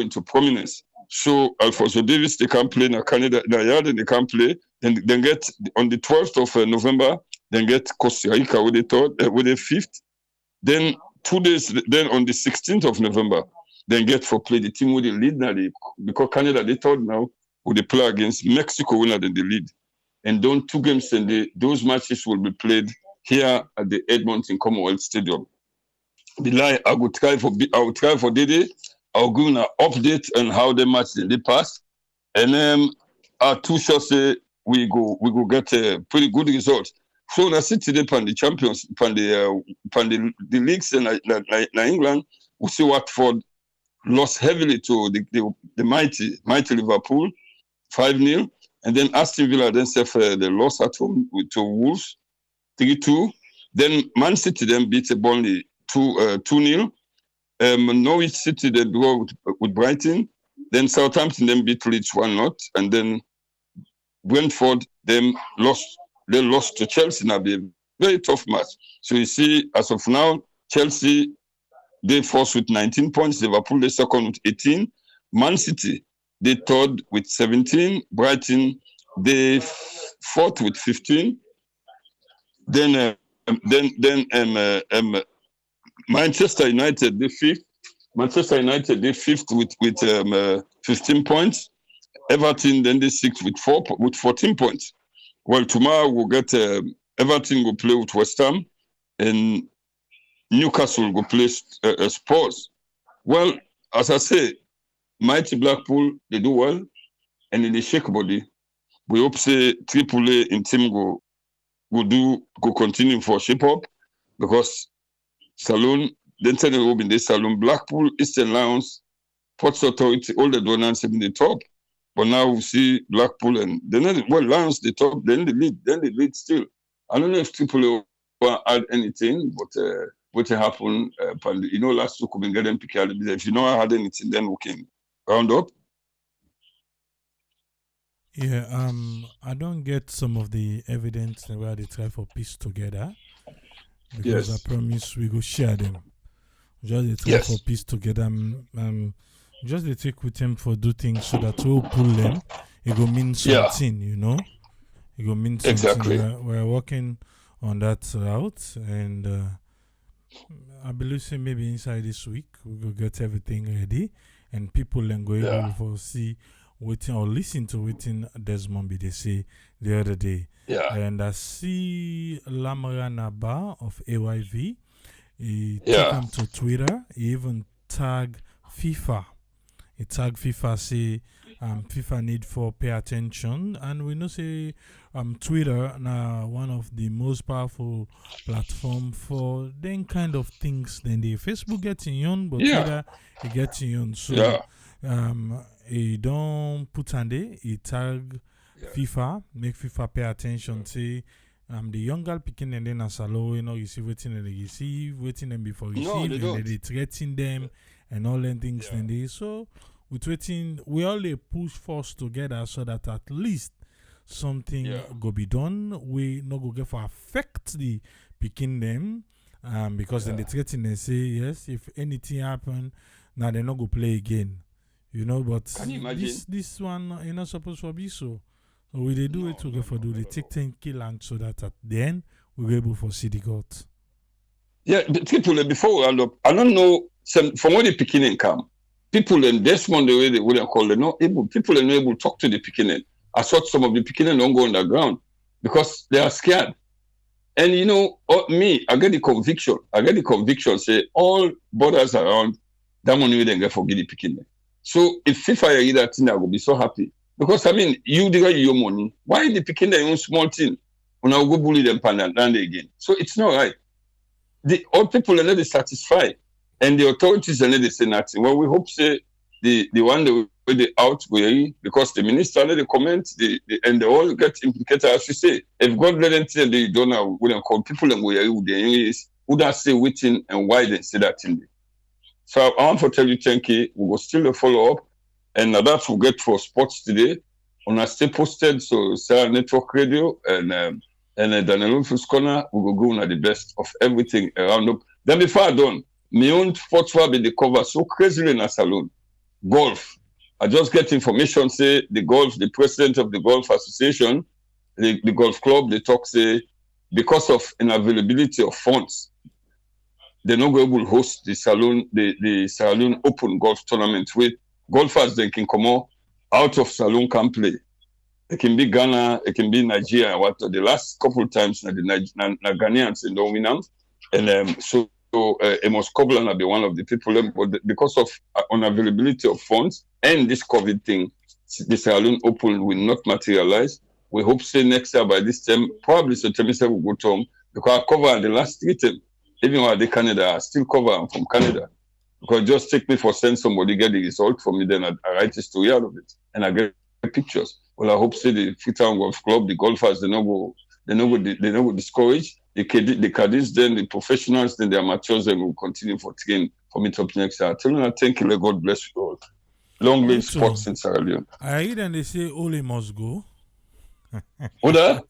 into prominence. So Alfonso Davis they can play in Canada, then they can play. Then get on the 12th of November, then get Costa Rica with the 5th. Then 2 days, then on the 16th of November, then get for play the team with the lead now because Canada they thought now would they play against Mexico winner than the lead. And then 2 games and those matches will be played here at the Edmonton Commonwealth Stadium. I will try for Dede. I'll give an update on how the match they pass. And our 2 shots we go get a pretty good result. So na sit today pan the champions, pan the leagues in England, we see Watford lost heavily to the mighty Liverpool, 5-0. And then Aston Villa then they lost at home to Wolves, 3-2. Then Man City then beat Burnley 2-0. Norwich City they draw with Brighton. Then Southampton then beat Leeds 1-0. And then Brentford then lost to Chelsea in a very tough match. So you see, as of now, Chelsea they first with 19 points, Liverpool they second with 18, Man City they third with 17, Brighton they fourth with 15. Then Manchester United they fifth. Manchester United they fifth with 15 points. Everton then they sixth with 14 points. Well, tomorrow we'll get Everton will play with West Ham, and Newcastle will play Spurs. Well, as I say, mighty Blackpool they do well, and in the shake body, we hope say Triple in team go continue for shape up because Salon then tell the Robin they Salon Blackpool, Eastern Lions, Ports Authority, all the donors in the top. But now we see Blackpool and then Lions the top, then the lead still. I don't know if Triple will add anything, but what happened, last week we can get them pick out. If you know I had anything, then we can round up. Yeah, I don't get some of the evidence where they try for piece together because Yes. I promise we go share them. Just they try for piece together. Just they take with them for do things so that we'll pull them. It go mean something, you know. It go mean something. Exactly. We're working on that route, and I believe say maybe inside this week we go get everything ready, and people then go able for see waiting or listen to waiting Desmond be they say the other day. Yeah. And I see Lamara Naba of AYV. He took him to Twitter. He even tagged FIFA. He tagged FIFA say FIFA need for pay attention, and we know say Twitter now one of the most powerful platform for them kind of things. Then the Facebook getting on, but Twitter it getting on. So he don't put on there. He tag FIFA, make FIFA pay attention. Say the young girl picking and then as allow, you see waiting and they receive, waiting them before receive, and then they threaten them and all them things. Then they so with waiting, we all they push force together so that at least something go be done. We not go get for affect the picking them, because then they threaten and say yes if anything happen, now they not go play again. You know, but this one you're not supposed to be so. So we they do it to go for do the take 10 kill and so that at the end we're able for city gods. Yeah, the people before we round up, I don't know from where the beginning come. People in Desmond the way they wouldn't call them not able. People are not able to talk to the beginning. I thought some of the beginning don't go underground because they are scared. And you know, me, I get the conviction. Say all borders around that money they get for the beginning. So if FIFA hear that thing, I will be so happy. Because I mean, you dig your money. Why the picking their own small thing? When I go bully them and land again. So it's not right. The old people are not satisfied. And the authorities are not say nothing. Well, we hope say the one that they out going because the minister let the comment and they all get implicated as you say. If God let them say they don't know, we don't call people and we would that say waiting and why they say that thing. So I want to tell you thank you. We will still follow up. And that's what we get for sports today. On a stay posted, so Sarah Network Radio and Daniel Lumfus Corner, we will go on the best of everything around up. Then before I done, my own sports will be the cover so crazily in a saloon. Golf. I just get information, say the president of the Golf Association, the golf club, they talk, say, because of unavailability of funds, they're not going to host the Saloon Open Golf Tournament with golfers they can come out of Saloon can play. It can be Ghana, it can be Nigeria. What the last couple of times the Ghanaians don't win them. And so Amos Koblan will be one of the people, but because of unavailability of funds and this COVID thing, the Saloon Open will not materialize. We hope say next year by this time, probably September will go to home because I cover the last 3 times. Even while they Canada, I still cover them from Canada. Because just take me for send somebody get the result for me, then I write a story out of it. And I get pictures. Well, I hope say the Freetown Golf Club, the golfers, they no go discourage. The caddies, then the professionals, then the amateurs, then will continue for train for me up next year. I tell you, I thank you, God bless you all. Long live sports in Sierra Leone. I hear them they say Ole must go. What that?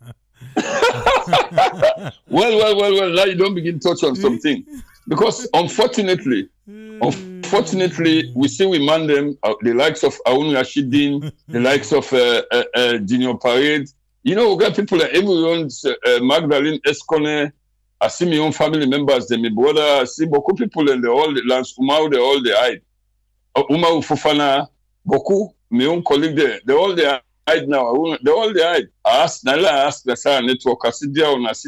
well, now you don't begin to touch on something. Because unfortunately, we see we man them, the likes of Aoun Rashidin, the likes of Junior Parade. You know, we got people like everyone's Magdalene Escone. I see my own family members, then my brother, I see beaucoup people in the all the lands, Umau, they all they hide. Umau Fofana, beaucoup, my own colleague there, they all they hide now. They all they hide. I ask the Sarah Network, I see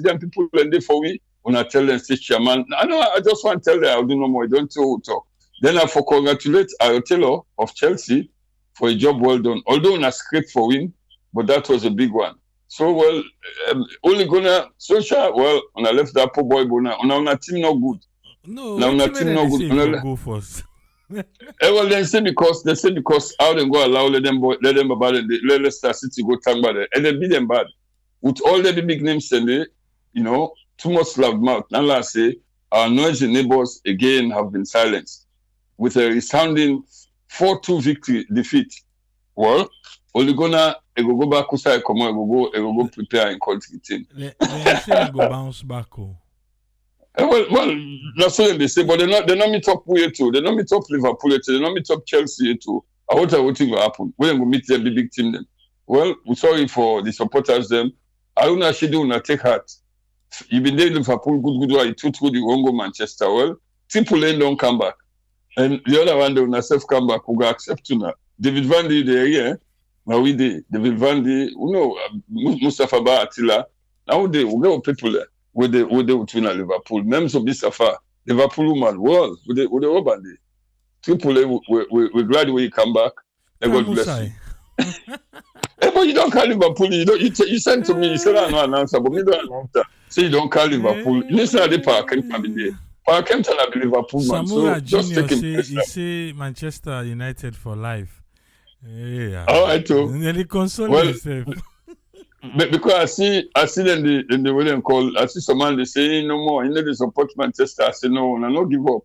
them people and they for we. When I tell them, say chairman, I just want to tell them, I do no more, I don't talk. Then I for congratulate Arotelo of Chelsea for a job well done. Although on a script for win, but that was a big one. So, well, only gonna, social, well, on I left that poor boy, on a team not good. No, on a team not good. Go first. Well, they say because how they go allow let them about it, let Leicester City go tank bad, and they beat them bad. With all the big names and they, you know, too much loud mouth. Now I say our noisy neighbors again have been silenced with a resounding 4-2 defeat. Well, Oligona go back kusai come on, go prepare and call the team. They say go bounce back. Well, that's what they say, but they're not meet up here too. They're not meet up Liverpool too. They're not meet up Chelsea too. I what think will happen. We're going to meet them big team then. Well, we're sorry for the supporters them. I don't know take heart. You've been there Liverpool good while you took through the Wongo Manchester. Well, Triple A don't come back. And the other one they will self come back, who go accept to now. David Van Dee there, yeah. Now we did. David Van Dee, you know, Mustafa Ba Attila. Now we go people there. With the between Liverpool. Même so be Safa. Liverpool woman, well, with the Urban Day. Triple A, we're glad when you come back. And God bless you. Hey, but you don't call Liverpool. You sent to me, you said I'm not an answer, but me don't announce that. So you don't call Liverpool. Listen at the park and come in there. Park and tell Liverpool man. So just take him. He say Manchester United for life. Yeah. All right, too. And then he console himself. Because I see them in the way they call. I see someone they say no more. You know they support Manchester. I say no, I not give up.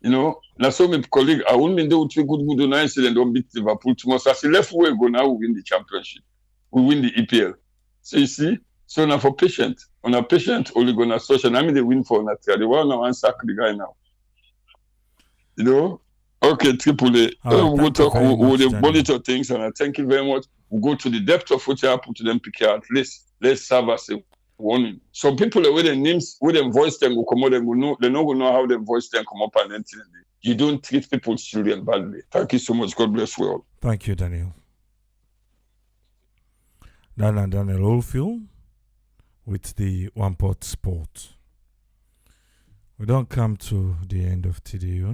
You know, now so my colleague, I won't be able to good on and don't beat Liverpool too much. I say left way go now we win the championship, we win the EPL. So you see, so now for patient, on a patient only gonna social. I mean they win for that. They want to sack the guy now. You know. Okay, Triple A. We'll talk. We'll monitor things, and I thank you very much. We'll go to the depth of what happened to them. Pick out. Let's serve us a warning. Some people with their names, with them voice them will come out. Them will know. They not gonna know how them voice them come up and then you don't treat people's children badly. Thank you so much. God bless you all. Thank you, Daniel. Daniel Oldfield with the One Pot Sport. We don't come to the end of today.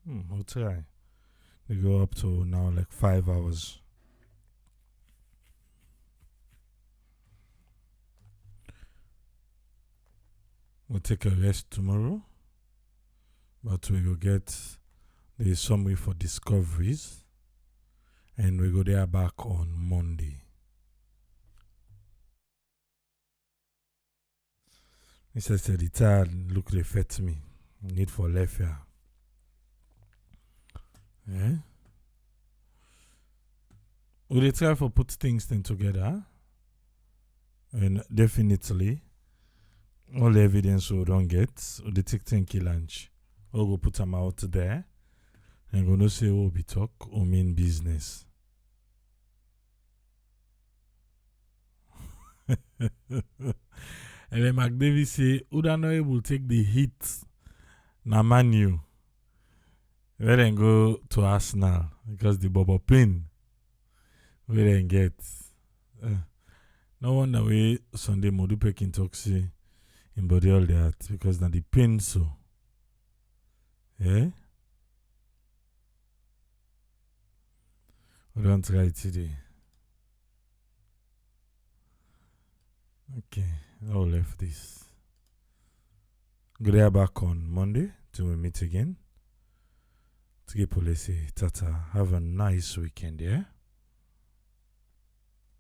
We'll try. We go up to now like 5 hours. We'll take a rest tomorrow, but we will get the summary for discoveries, and we go there back on Monday. Mr. Said the tired look they fed me. Need for left here. Yeah. We dey try for put things then together. And definitely, all the evidence we don't get, we dey take 10K lunch. We'll go put them out there. And gonna say, oh, we talk, or mean business. And then McDavid say, Udanoye will take the hit. Na Manu. We then go to Arsenal because the bubble pin we then get. No wonder we Sunday Modupe can talk say in body all that because now the pain so. Yeah? We don't try it today. Okay, I'll left this. Good back on Monday till we meet again. To get policy, Tata. Have a nice weekend, yeah?